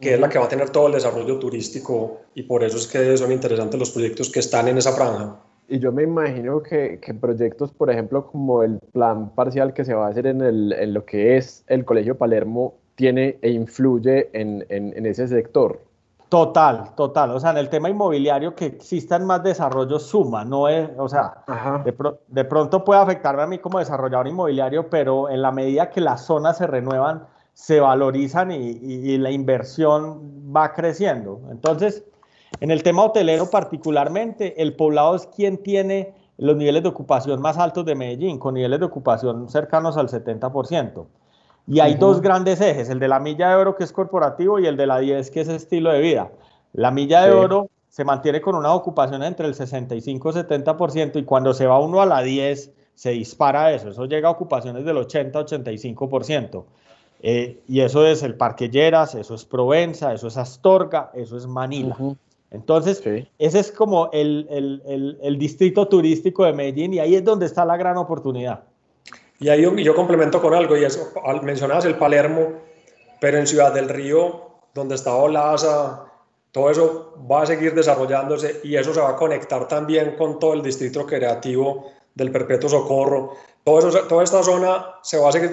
que es la que va a tener todo el desarrollo turístico, y por eso es que son interesantes los proyectos que están en esa franja. Y yo me imagino que proyectos, por ejemplo, como el plan parcial que se va a hacer en lo que es el Colegio Palermo, tiene e influye en ese sector. Total. O sea, en el tema inmobiliario que existan más desarrollos suma, no es, o sea, de pronto puede afectarme a mí como desarrollador inmobiliario, pero en la medida que las zonas se renuevan, se valorizan y la inversión va creciendo. Entonces, en el tema hotelero particularmente, el poblado es quien tiene los niveles de ocupación más altos de Medellín, con niveles de ocupación cercanos al 70%. Y hay dos grandes ejes, el de la milla de oro que es corporativo y el de la 10 que es estilo de vida. La milla de oro se mantiene con una ocupación entre el 65 y 70% y cuando se va uno a la 10 se dispara eso llega a ocupaciones del 80-85%. Y eso es el Parque Lleras, eso es Provenza, eso es Astorga, eso es Manila. Entonces, ese es como el distrito turístico de Medellín y ahí es donde está la gran oportunidad. Y ahí yo complemento con algo, y eso, mencionabas el Palermo, pero en Ciudad del Río, donde está Olaza, todo eso va a seguir desarrollándose y eso se va a conectar también con todo el distrito creativo del Perpetuo Socorro. Toda esta zona se va a seguir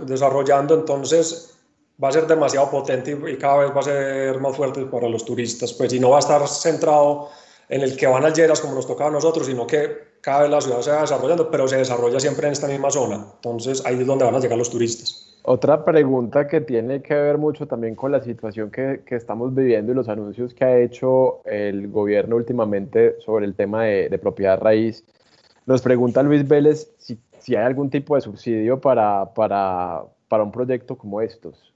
desarrollando, entonces va a ser demasiado potente y cada vez va a ser más fuerte para los turistas, pues, y no va a estar centrado en el que van al Lleras como nos tocaba a nosotros, sino que cada vez la ciudad se va desarrollando, pero se desarrolla siempre en esta misma zona. Entonces ahí es donde van a llegar los turistas. Otra pregunta que tiene que ver mucho también con la situación que estamos viviendo y los anuncios que ha hecho el gobierno últimamente sobre el tema de propiedad raíz. Nos pregunta Luis Vélez si hay algún tipo de subsidio para un proyecto como estos.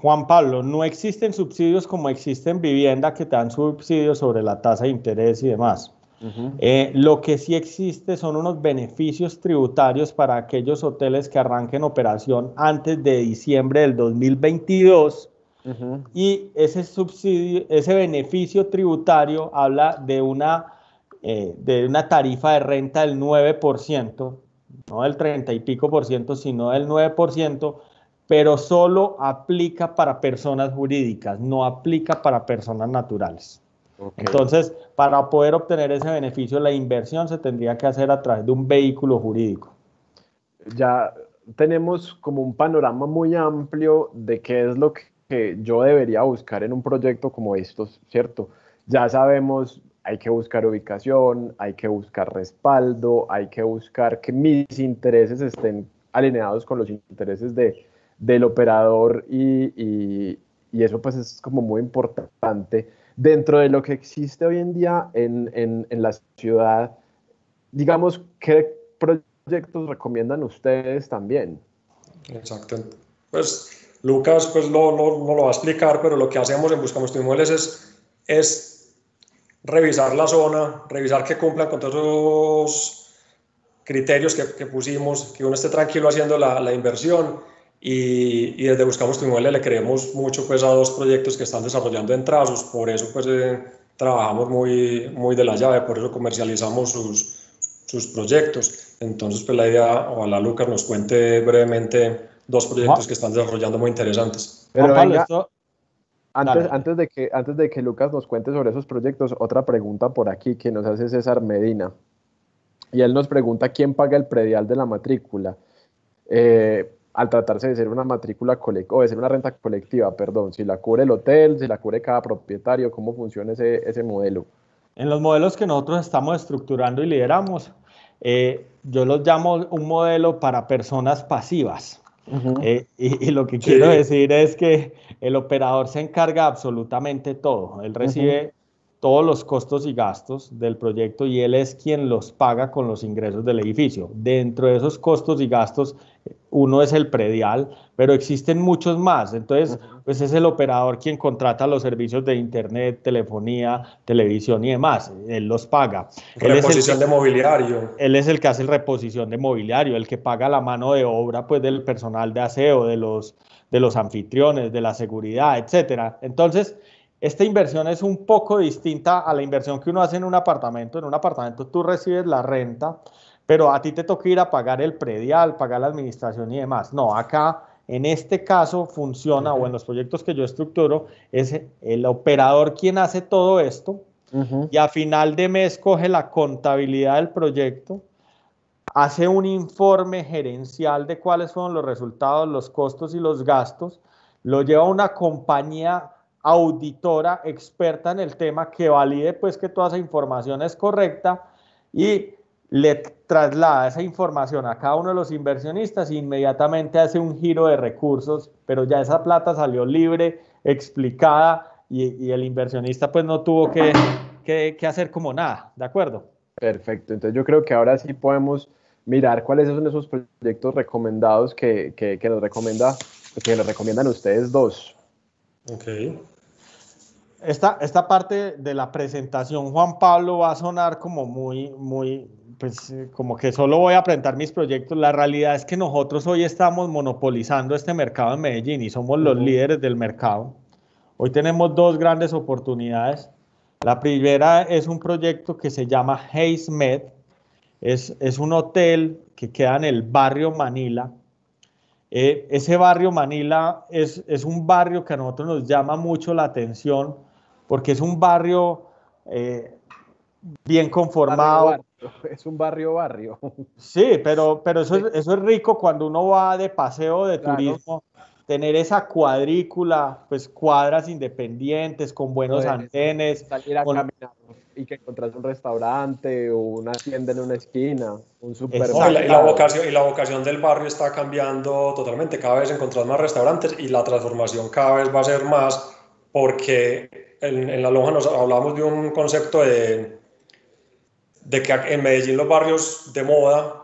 Juan Pablo, no existen subsidios como existen vivienda que te dan subsidios sobre la tasa de interés y demás. Uh-huh. Lo que sí existe son unos beneficios tributarios para aquellos hoteles que arranquen operación antes de diciembre del 2022 Uh-huh. y ese subsidio, ese beneficio tributario habla de una tarifa de renta del 9%, no del 30 y pico por ciento, sino del 9%, pero solo aplica para personas jurídicas, no aplica para personas naturales. Okay. Entonces, para poder obtener ese beneficio, la inversión se tendría que hacer a través de un vehículo jurídico. Ya tenemos como un panorama muy amplio de qué es lo que yo debería buscar en un proyecto como estos, ¿cierto? Ya sabemos, hay que buscar ubicación, hay que buscar respaldo, hay que buscar que mis intereses estén alineados con los intereses del operador y eso pues es como muy importante. Dentro de lo que existe hoy en día en la ciudad, digamos, ¿qué proyectos recomiendan ustedes también? Exacto. Pues Lucas pues no lo va a explicar, pero lo que hacemos en Buscamos tu Inmuebles es revisar la zona, revisar que cumplan con todos esos criterios que pusimos, que uno esté tranquilo haciendo la inversión y desde Buscamos tu Inmueble le creemos mucho pues a dos proyectos que están desarrollando en Trazos, por eso pues trabajamos muy de la llave, por eso comercializamos sus proyectos. Entonces pues la idea, ojalá Lucas nos cuente brevemente dos proyectos que están desarrollando muy interesantes. Pero Juan Pablo, venga, esto... antes de que Lucas nos cuente sobre esos proyectos, otra pregunta por aquí que nos hace César Medina. Y él nos pregunta quién paga el predial de la matrícula. Al tratarse de ser una matrícula o de ser una renta colectiva, perdón, si la cubre el hotel, si la cubre cada propietario, ¿cómo funciona ese modelo? En los modelos que nosotros estamos estructurando y lideramos, yo los llamo un modelo para personas pasivas. Uh-huh. Y lo que quiero decir es que el operador se encarga absolutamente todo. Él recibe todos los costos y gastos del proyecto y él es quien los paga con los ingresos del edificio. Dentro de esos costos y gastos, uno es el predial, pero existen muchos más. Entonces, pues es el operador quien contrata los servicios de internet, telefonía, televisión y demás. Él los paga. Reposición de mobiliario. Él es el que hace reposición de mobiliario, el que paga la mano de obra pues del personal de aseo, de los anfitriones, de la seguridad, etcétera. Entonces, esta inversión es un poco distinta a la inversión que uno hace en un apartamento. En un apartamento tú recibes la renta, pero a ti te toca ir a pagar el predial, pagar la administración y demás. No, acá en este caso funciona, o en los proyectos que yo estructuro, es el operador quien hace todo esto y a final de mes coge la contabilidad del proyecto, hace un informe gerencial de cuáles fueron los resultados, los costos y los gastos, lo lleva a una compañía auditora experta en el tema que valide pues que toda esa información es correcta y le traslada esa información a cada uno de los inversionistas e inmediatamente hace un giro de recursos, pero ya esa plata salió libre, explicada y el inversionista pues no tuvo que hacer como nada, ¿de acuerdo? Perfecto, entonces yo creo que ahora sí podemos mirar cuáles son esos proyectos recomendados que nos recomiendan ustedes dos. Ok. Esta parte de la presentación, Juan Pablo, va a sonar como pues como que solo voy a presentar mis proyectos. La realidad es que nosotros hoy estamos monopolizando este mercado en Medellín y somos los líderes del mercado. Hoy tenemos dos grandes oportunidades. La primera es un proyecto que se llama HaysMed. Es un hotel que queda en el barrio Manila. Ese barrio Manila es un barrio que a nosotros nos llama mucho la atención porque es un barrio bien conformado. Es un barrio. Sí, pero eso es rico cuando uno va de paseo, de turismo, tener esa cuadrícula, pues cuadras independientes, con buenos andenes. Salir a caminar. y que encontrás un restaurante o una tienda en una esquina, un supermercado. No, y la vocación del barrio está cambiando totalmente. Cada vez encontrás más restaurantes y la transformación cada vez va a ser más, porque en La Lonja nos hablamos de un concepto de que en Medellín los barrios de moda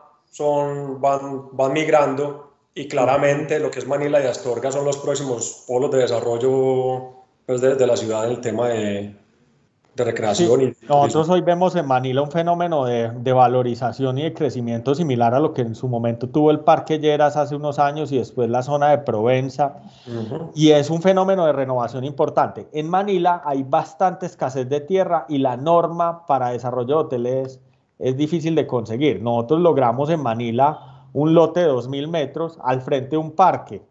van migrando, y claramente lo que es Manila y Astorga son los próximos polos de desarrollo, pues, de la ciudad en el tema de recreación. Sí, nosotros hoy vemos en Manila un fenómeno de valorización y de crecimiento similar a lo que en su momento tuvo el Parque Lleras hace unos años y después la zona de Provenza. Y es un fenómeno de renovación importante. En Manila hay bastante escasez de tierra y la norma para desarrollo de hoteles es difícil de conseguir. Nosotros logramos en Manila un lote de 2.000 metros al frente de un parque.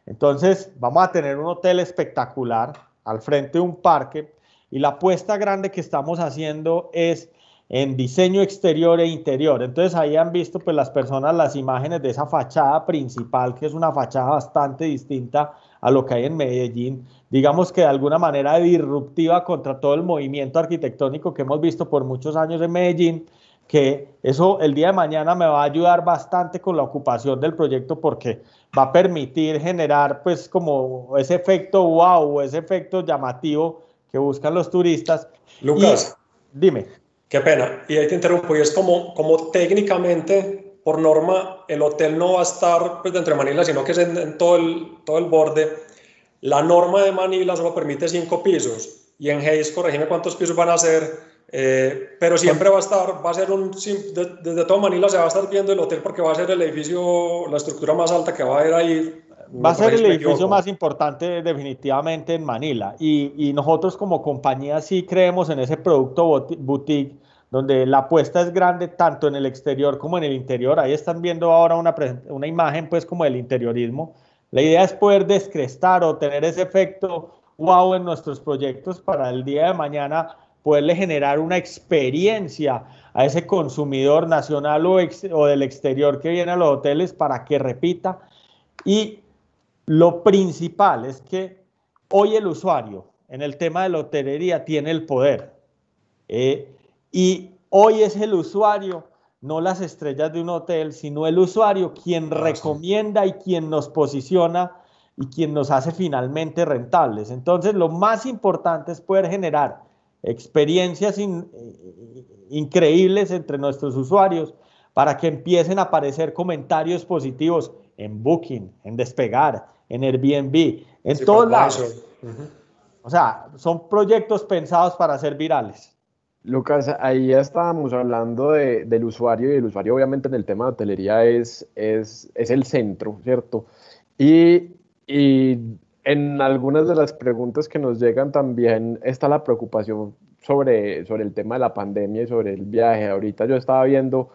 Entonces vamos a tener un hotel espectacular al frente de un parque, y la apuesta grande que estamos haciendo es en diseño exterior e interior. Entonces ahí han visto pues las personas las imágenes de esa fachada principal, que es una fachada bastante distinta a lo que hay en Medellín, digamos que de alguna manera disruptiva contra todo el movimiento arquitectónico que hemos visto por muchos años en Medellín, que eso el día de mañana me va a ayudar bastante con la ocupación del proyecto, porque va a permitir generar pues como ese efecto wow, ese efecto llamativo que buscan los turistas. Lucas, dime. Qué pena, y ahí te interrumpo, y es como técnicamente, por norma, el hotel no va a estar pues dentro de Manila, sino que es en todo el borde. La norma de Manila solo permite 5 pisos, y en Hayes, corregime cuántos pisos van a ser, pero siempre va a ser desde todo Manila se va a estar viendo el hotel, porque va a ser el edificio, la estructura más alta que va a haber ahí. Va a ser el edificio más importante definitivamente en Manila, y nosotros como compañía sí creemos en ese producto boutique, donde la apuesta es grande tanto en el exterior como en el interior. Ahí están viendo ahora una imagen pues como del interiorismo. La idea es poder descrestar o tener ese efecto wow en nuestros proyectos para el día de mañana poderle generar una experiencia a ese consumidor nacional o del exterior que viene a los hoteles para que repita. Y lo principal es que hoy el usuario en el tema de la hotelería tiene el poder, y hoy es el usuario, no las estrellas de un hotel, sino el usuario quien recomienda y quien nos posiciona y quien nos hace finalmente rentables. Entonces lo más importante es poder generar experiencias increíbles entre nuestros usuarios para que empiecen a aparecer comentarios positivos en Booking, en Despegar, en Airbnb, en todos lados. O sea, son proyectos pensados para ser virales. Lucas, ahí ya estábamos hablando del usuario, y el usuario obviamente en el tema de hotelería es el centro, ¿cierto? Y en algunas de las preguntas que nos llegan también está la preocupación sobre el tema de la pandemia y sobre el viaje. Ahorita yo estaba viendo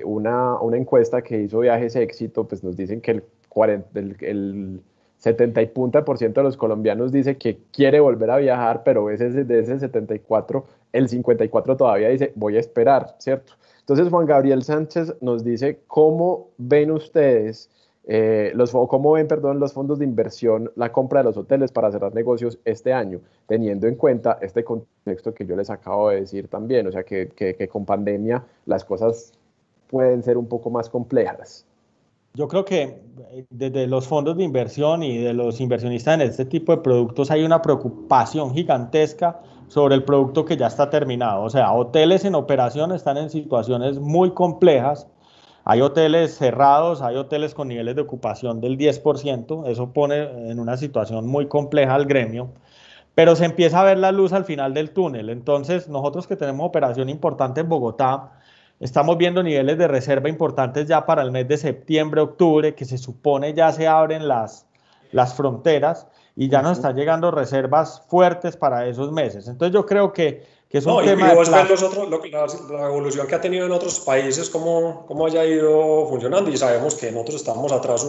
una encuesta que hizo Viajes Éxito, pues nos dicen que el 70 y punta % de los colombianos dice que quiere volver a viajar, pero de ese 74, el 54 todavía dice voy a esperar, ¿cierto? Entonces Juan Gabriel Sánchez nos dice cómo ven ustedes, cómo ven, los fondos de inversión, la compra de los hoteles para cerrar negocios este año, teniendo en cuenta este contexto que yo les acabo de decir también, o sea que con pandemia las cosas pueden ser un poco más complejas. Yo creo que desde los fondos de inversión y de los inversionistas en este tipo de productos hay una preocupación gigantesca sobre el producto que ya está terminado. O sea, hoteles en operación están en situaciones muy complejas. Hay hoteles cerrados, hay hoteles con niveles de ocupación del 10%. Eso pone en una situación muy compleja al gremio. Pero se empieza a ver la luz al final del túnel. Entonces, nosotros que tenemos operación importante en Bogotá, estamos viendo niveles de reserva importantes ya para el mes de septiembre, octubre, que se supone ya se abren las fronteras y ya nos están llegando reservas fuertes para esos meses. Entonces yo creo que es un tema de la evolución que ha tenido en otros países, cómo haya ido funcionando, y sabemos que nosotros estamos atrás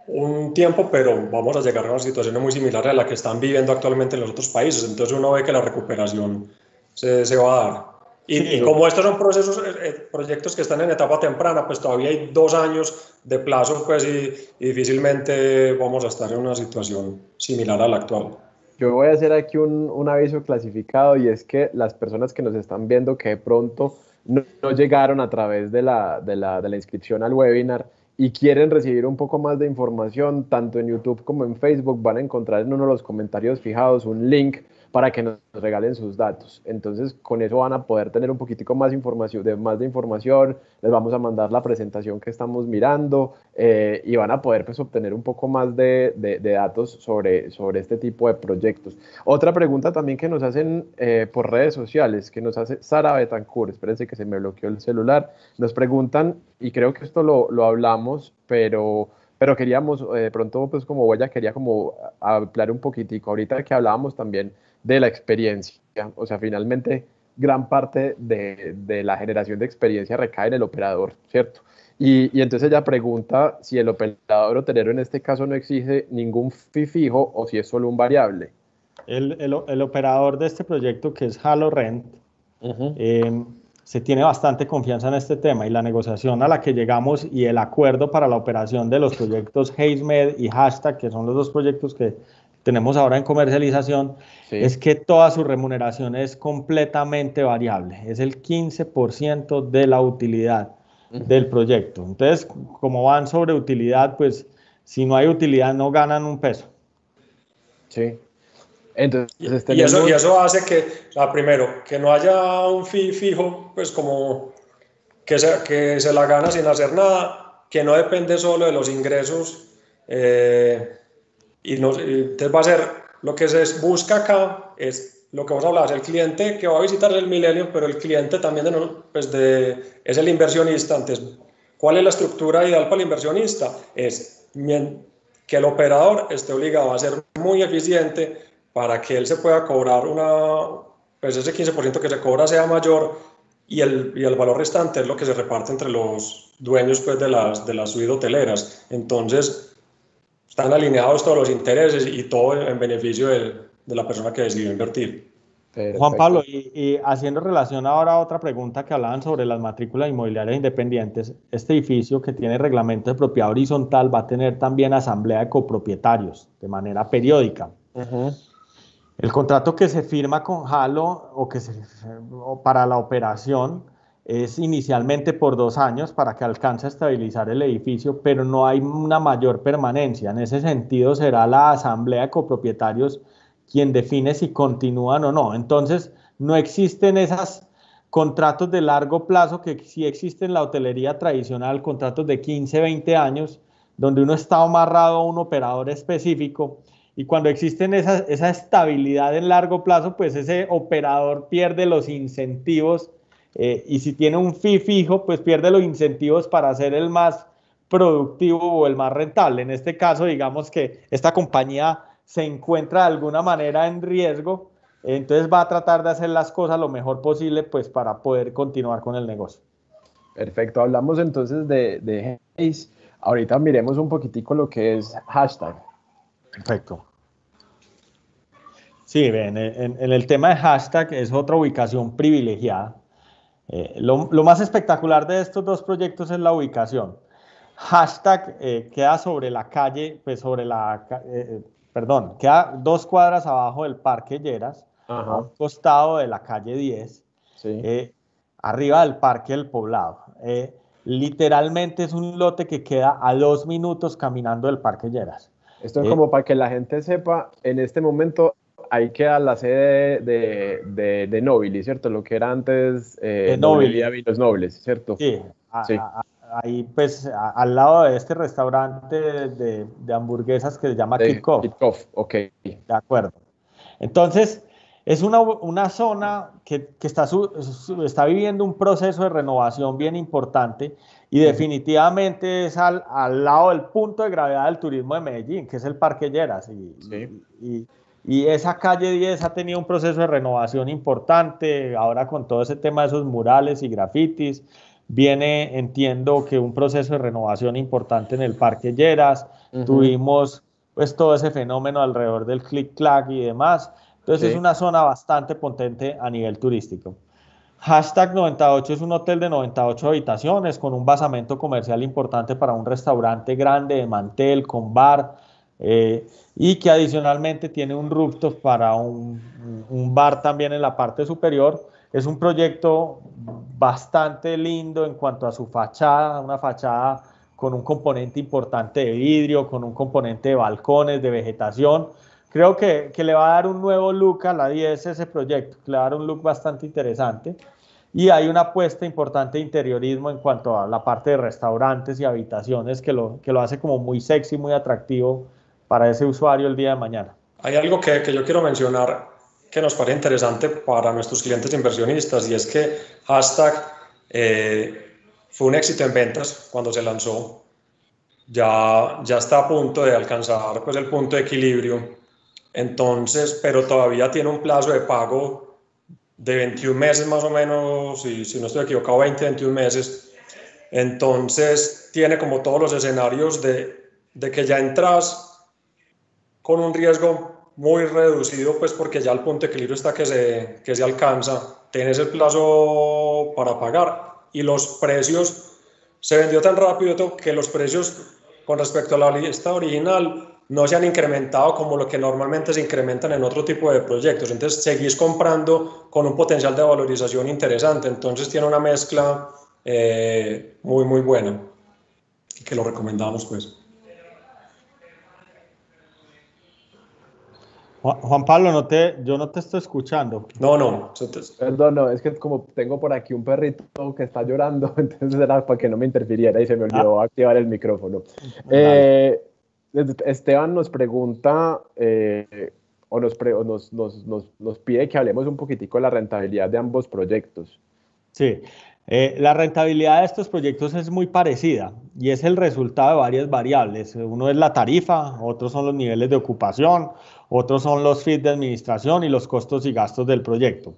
un tiempo, pero vamos a llegar a una situación muy similar a la que están viviendo actualmente en los otros países. Entonces uno ve que la recuperación se va a dar. Y como estos son proyectos que están en etapa temprana, pues todavía hay 2 años de plazo, pues, y difícilmente vamos a estar en una situación similar a la actual. yo voy a hacer aquí un aviso clasificado, y es que las personas que nos están viendo que de pronto no llegaron a través de la inscripción al webinar y quieren recibir un poco más de información, tanto en YouTube como en Facebook, van a encontrar en uno de los comentarios fijados un link para que nos regalen sus datos. Entonces, con eso van a poder tener un poquitico más de información, les vamos a mandar la presentación que estamos mirando, y van a poder, pues, obtener un poco más de datos sobre este tipo de proyectos. Otra pregunta también que nos hacen por redes sociales, que nos hace Sara Betancourt, espérense que se me bloqueó el celular, nos preguntan, y creo que esto lo hablamos, pero queríamos, de pronto, pues como Huella quería como ampliar un poquitico, ahorita que hablábamos también de la experiencia, o sea, finalmente gran parte de la generación de experiencia recae en el operador, ¿cierto? Y entonces ella pregunta si el operador hotelero en este caso no exige ningún fee fijo o si es solo un variable. El operador de este proyecto, que es Halo Rent, se tiene bastante confianza en este tema, y la negociación a la que llegamos y el acuerdo para la operación de los proyectos HazeMed y Hashtag, que son los dos proyectos que tenemos ahora en comercialización, sí, es que toda su remuneración es completamente variable, es el 15% de la utilidad del proyecto. Entonces, como van sobre utilidad, pues si no hay utilidad no ganan un peso. Sí. Entonces, y eso hace que, primero, que no haya un fee fijo, pues como que se la gana sin hacer nada, que no depende solo de los ingresos, entonces va a ser, lo que se busca acá es lo que vos hablabas, el cliente que va a visitar el Millennium, pero el cliente también es el inversionista. Entonces, ¿cuál es la estructura ideal para el inversionista? Es que el operador esté obligado a ser muy eficiente para que él se pueda cobrar pues ese 15% que se cobra sea mayor, y el valor restante es lo que se reparte entre los dueños, pues, de las suites hoteleras. Entonces, están alineados todos los intereses y todo en beneficio de la persona que decidió invertir. Perfecto. Juan Pablo, y haciendo relación ahora a otra pregunta que hablaban sobre las matrículas inmobiliarias independientes, este edificio, que tiene reglamento de propiedad horizontal, va a tener también asamblea de copropietarios de manera periódica. El contrato que se firma con Halo o para la operación es inicialmente por 2 años para que alcance a estabilizar el edificio, pero no hay una mayor permanencia. En ese sentido, será la asamblea de copropietarios quien define si continúan o no. Entonces, no existen esos contratos de largo plazo que sí existen en la hotelería tradicional, contratos de 15, 20 años, donde uno está amarrado a un operador específico. Y cuando existen esa estabilidad en largo plazo, pues ese operador pierde los incentivos, y si tiene un fee fijo, pues pierde los incentivos para ser el más productivo o el más rentable. En este caso, digamos que esta compañía se encuentra de alguna manera en riesgo, entonces va a tratar de hacer las cosas lo mejor posible, pues, para poder continuar con el negocio. Perfecto, hablamos entonces de Haze. Ahorita miremos un poquitico lo que es Hashtag. Perfecto. Sí, ven, en el tema de Hashtag es otra ubicación privilegiada. Lo más espectacular de estos dos proyectos es la ubicación. Hashtag queda sobre la calle, pues queda 2 cuadras abajo del Parque Lleras, a un costado de la calle 10, sí, arriba del Parque del Poblado. Literalmente es un lote que queda a 2 minutos caminando del Parque Lleras. Esto es como para que la gente sepa, en este momento ahí queda la sede de Nobili, ¿cierto? Lo que era antes Nobili Vinos Nobles, ¿cierto? Sí, sí. Ahí pues al lado de este restaurante de hamburguesas que se llama Kitkoff. Kitkoff, ok. De acuerdo. Entonces, es una zona que está viviendo un proceso de renovación bien importante, y definitivamente es al lado del punto de gravedad del turismo de Medellín, que es el Parque Lleras. Y esa calle 10 ha tenido un proceso de renovación importante, ahora con todo ese tema de esos murales y grafitis. Viene, entiendo, que un proceso de renovación importante en el Parque Lleras. Tuvimos pues todo ese fenómeno alrededor del click-clack y demás. Entonces es una zona bastante potente a nivel turístico. Hashtag 98 es un hotel de 98 habitaciones con un basamento comercial importante para un restaurante grande de mantel, con bar, y que adicionalmente tiene un rooftop para un bar también en la parte superior. Es un proyecto bastante lindo en cuanto a su fachada, una fachada con un componente importante de vidrio, con un componente de balcones, de vegetación. Creo que le va a dar un nuevo look a la 10 ese proyecto, le va a dar un look bastante interesante. Y hay una apuesta importante de interiorismo en cuanto a la parte de restaurantes y habitaciones que lo hace como muy sexy, muy atractivo para ese usuario el día de mañana. Hay algo que yo quiero mencionar que nos parece interesante para nuestros clientes inversionistas, y es que Hashtag fue un éxito en ventas cuando se lanzó. Ya está a punto de alcanzar pues, el punto de equilibrio. Entonces, pero todavía tiene un plazo de pago de 21 meses más o menos, si no estoy equivocado, 21 meses. Entonces, tiene como todos los escenarios de que ya entras con un riesgo muy reducido, pues porque ya el punto de equilibrio está que se alcanza, tienes el plazo para pagar y los precios, se vendió tan rápido que los precios con respecto a la lista original no se han incrementado como lo que normalmente se incrementan en otro tipo de proyectos. Entonces seguís comprando con un potencial de valorización interesante. Entonces tiene una mezcla muy, muy buena, que lo recomendamos pues. Juan Pablo, yo no te estoy escuchando. No. Perdón, no, es que como tengo por aquí un perrito que está llorando, entonces era para que no me interfiriera y se me olvidó activar el micrófono. Esteban nos pregunta o nos pide que hablemos un poquitico de la rentabilidad de ambos proyectos. Sí, la rentabilidad de estos proyectos es muy parecida y es el resultado de varias variables. Uno es la tarifa, otros son los niveles de ocupación, otros son los fees de administración y los costos y gastos del proyecto.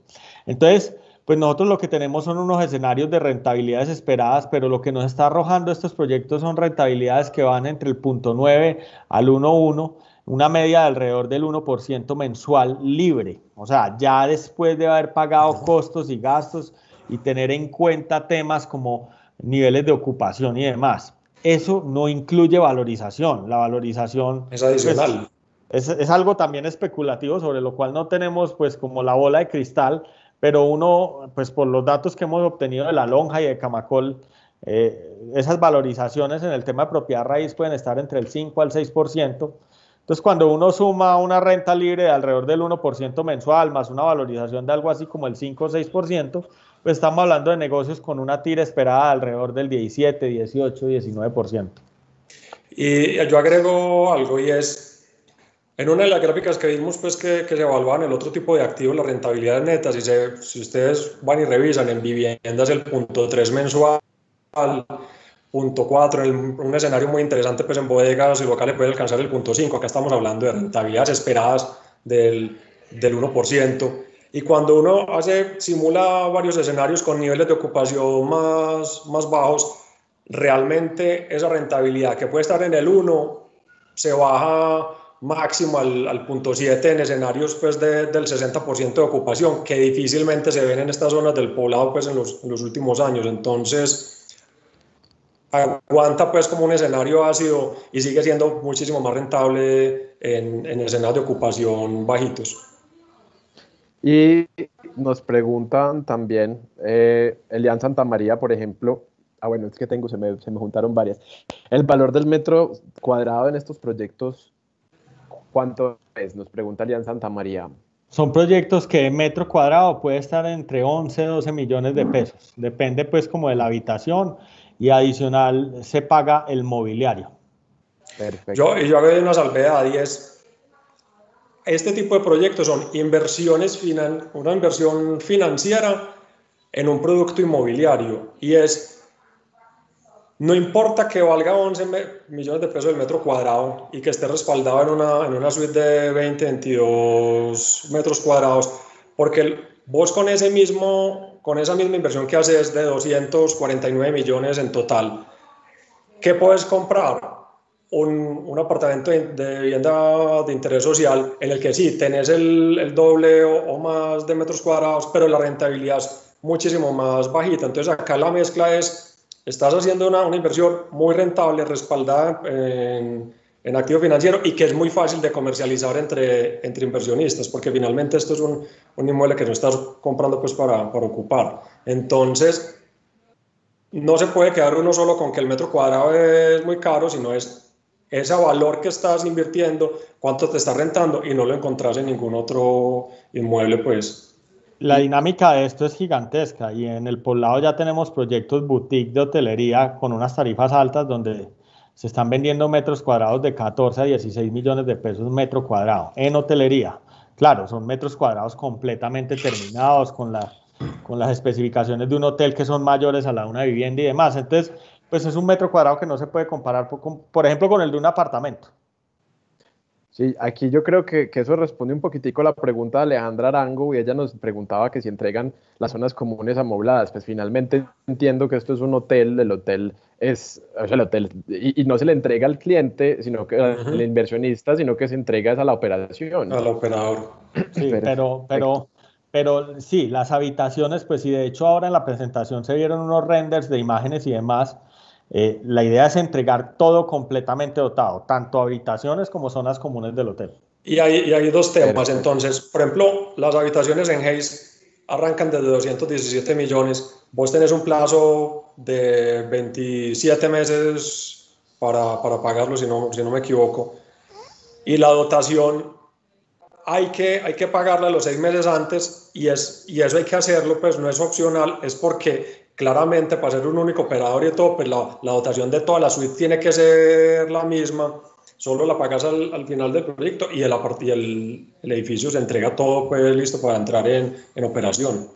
Entonces, pues nosotros lo que tenemos son unos escenarios de rentabilidades esperadas, pero lo que nos está arrojando estos proyectos son rentabilidades que van entre el 0.9 al 1.1, una media de alrededor del 1% mensual libre. O sea, ya después de haber pagado costos y gastos y tener en cuenta temas como niveles de ocupación y demás. Eso no incluye valorización. La valorización es adicional. Pues, es algo también especulativo sobre lo cual no tenemos pues como la bola de cristal, pero uno pues por los datos que hemos obtenido de la lonja y de Camacol, esas valorizaciones en el tema de propiedad raíz pueden estar entre el 5 al 6%. Entonces, cuando uno suma una renta libre de alrededor del 1% mensual más una valorización de algo así como el 5 o 6%, pues estamos hablando de negocios con una tira esperada de alrededor del 17, 18, 19%. Y yo agrego algo, y es, en una de las gráficas que vimos pues que se evaluaban el otro tipo de activos, las rentabilidades netas, si ustedes van y revisan en viviendas el 0.3 mensual, 0.4, un escenario muy interesante pues en bodegas y locales puede alcanzar el 0.5, acá estamos hablando de rentabilidades esperadas del 1%. Y cuando uno simula varios escenarios con niveles de ocupación más bajos, realmente esa rentabilidad que puede estar en el 1 se baja máximo al 0.7 en escenarios pues del 60% de ocupación, que difícilmente se ven en estas zonas del poblado pues en los últimos años. Entonces aguanta pues como un escenario ácido y sigue siendo muchísimo más rentable en escenarios de ocupación bajitos. Y nos preguntan también, Elian Santa María, por ejemplo, bueno, es que se me juntaron varias. El valor del metro cuadrado en estos proyectos, ¿cuánto es? Nos pregunta Elian Santa María. Son proyectos que metro cuadrado puede estar entre 11 y 12 millones de pesos. Depende pues como de la habitación y adicional se paga el mobiliario. Perfecto. Yo hago una salvedad, y es, este tipo de proyectos son una inversión financiera en un producto inmobiliario, y es, no importa que valga 11 millones de pesos el metro cuadrado y que esté respaldado en una suite de 20, 22 metros cuadrados, porque vos con esa misma inversión que haces de 249 millones en total, ¿qué puedes comprar? Un apartamento de vivienda de interés social en el que sí, tenés el doble o más de metros cuadrados, pero la rentabilidad es muchísimo más bajita. Entonces acá la mezcla es, estás haciendo una inversión muy rentable, respaldada en activo financiero y que es muy fácil de comercializar entre inversionistas, porque finalmente esto es un inmueble que no estás comprando pues para ocupar. Entonces, no se puede quedar uno solo con que el metro cuadrado es muy caro, sino es ese valor que estás invirtiendo, cuánto te está rentando y no lo encontrás en ningún otro inmueble, pues. La dinámica de esto es gigantesca y en el poblado ya tenemos proyectos boutique de hotelería con unas tarifas altas donde se están vendiendo metros cuadrados de 14 a 16 millones de pesos metro cuadrado en hotelería. Claro, son metros cuadrados completamente terminados con las especificaciones de un hotel que son mayores a la de una vivienda y demás. Entonces, pues es un metro cuadrado que no se puede comparar, por ejemplo, con el de un apartamento. Sí, aquí yo creo que eso responde un poquitico a la pregunta de Alejandra Arango y ella nos preguntaba que si entregan las zonas comunes amobladas. Pues finalmente entiendo que esto es un hotel, el hotel es, o sea, el hotel, y no se le entrega al cliente, sino que al inversionista, sino que se entrega es a la operación. Al operador. Sí, pero sí, las habitaciones, pues sí, de hecho ahora en la presentación se vieron unos renders de imágenes y demás. La idea es entregar todo completamente dotado, tanto habitaciones como zonas comunes del hotel. Y hay dos temas, Perfecto. entonces, por ejemplo, las habitaciones en Hayes arrancan desde 217 millones, vos tenés un plazo de 27 meses para pagarlo, si no me equivoco, y la dotación hay que pagarla los 6 meses antes y eso hay que hacerlo, pues no es opcional, es porque claramente para ser un único operador y todo, pues la dotación de toda la suite tiene que ser la misma, solo la pagas al final del proyecto y el edificio se entrega todo pues listo para entrar en operación.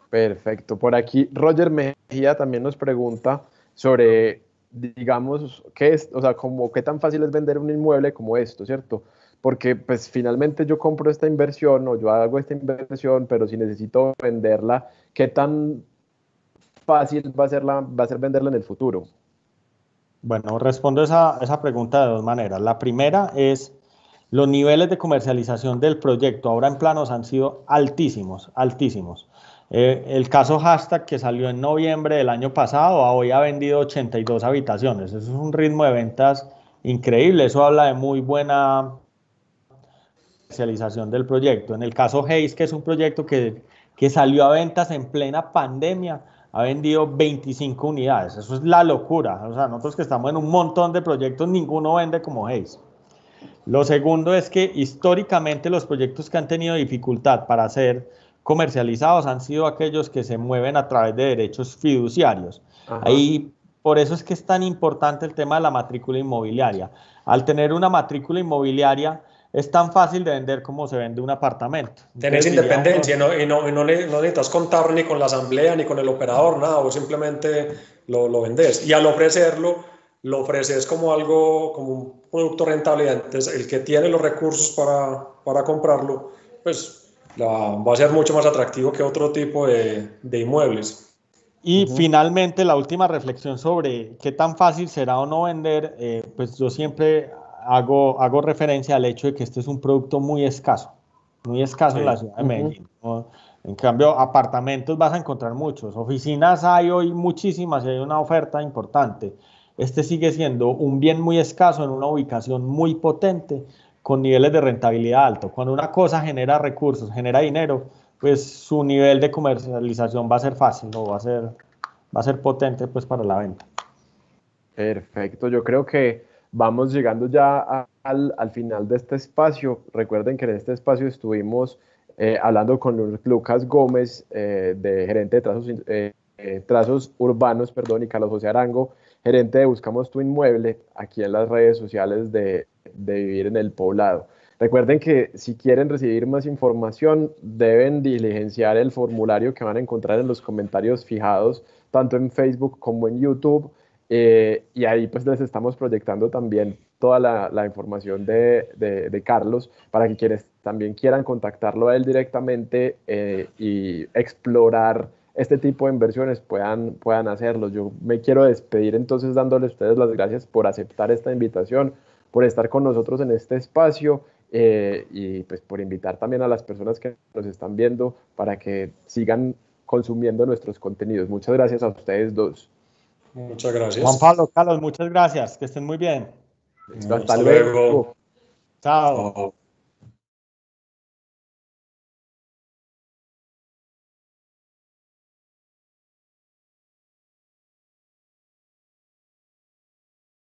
Perfecto. Por aquí Roger Mejía también nos pregunta sobre, digamos, qué es, o sea, como qué tan fácil es vender un inmueble como esto, ¿cierto? Porque pues finalmente yo compro esta inversión o yo hago esta inversión, pero si necesito venderla, ¿qué tan fácil va a ser venderla en el futuro? Bueno, respondo esa pregunta de dos maneras. La primera es, los niveles de comercialización del proyecto ahora en planos han sido altísimos, altísimos. El caso Hashtag que salió en noviembre del año pasado, hoy ha vendido 82 habitaciones. Eso es un ritmo de ventas increíble. Eso habla de muy buena comercialización del proyecto. En el caso Hayes, que es un proyecto que salió a ventas en plena pandemia, ha vendido 25 unidades. Eso es la locura. O sea, nosotros que estamos en un montón de proyectos, ninguno vende como Hayes. Lo segundo es que históricamente los proyectos que han tenido dificultad para ser comercializados han sido aquellos que se mueven a través de derechos fiduciarios. Ajá. Ahí, por eso es que es tan importante el tema de la matrícula inmobiliaria. Al tener una matrícula inmobiliaria, es tan fácil de vender como se vende un apartamento. Tenés independencia y no necesitas contar ni con la asamblea ni con el operador, nada, vos simplemente lo vendés. Y al ofrecerlo, lo ofreces como algo, como un producto rentable. Entonces, el que tiene los recursos para comprarlo, pues va a ser mucho más atractivo que otro tipo de inmuebles. Y finalmente, la última reflexión sobre qué tan fácil será o no vender, pues yo siempre hago referencia al hecho de que este es un producto muy escaso en la ciudad de Medellín, ¿no? En cambio, apartamentos vas a encontrar muchos, oficinas hay hoy muchísimas y hay una oferta importante. Este sigue siendo un bien muy escaso en una ubicación muy potente con niveles de rentabilidad alto. Cuando una cosa genera recursos, genera dinero, pues su nivel de comercialización va a ser fácil, ¿no? Va a ser potente pues para la venta. Perfecto, yo creo que vamos llegando ya al final de este espacio. Recuerden que en este espacio estuvimos hablando con Lucas Gómez, de gerente de trazos urbanos, perdón, y Carlos José Arango, gerente de Buscamos tu Inmueble, aquí en las redes sociales de Vivir en el Poblado. Recuerden que si quieren recibir más información, deben diligenciar el formulario que van a encontrar en los comentarios fijados, tanto en Facebook como en YouTube. Y ahí pues les estamos proyectando también toda la información de Carlos para que quienes también quieran contactarlo a él directamente y explorar este tipo de inversiones puedan hacerlo. Yo me quiero despedir entonces dándoles a ustedes las gracias por aceptar esta invitación, por estar con nosotros en este espacio y pues por invitar también a las personas que nos están viendo para que sigan consumiendo nuestros contenidos. Muchas gracias a ustedes dos. Muchas gracias. Juan Pablo, Carlos, muchas gracias, que estén muy bien. Hasta luego. Chao.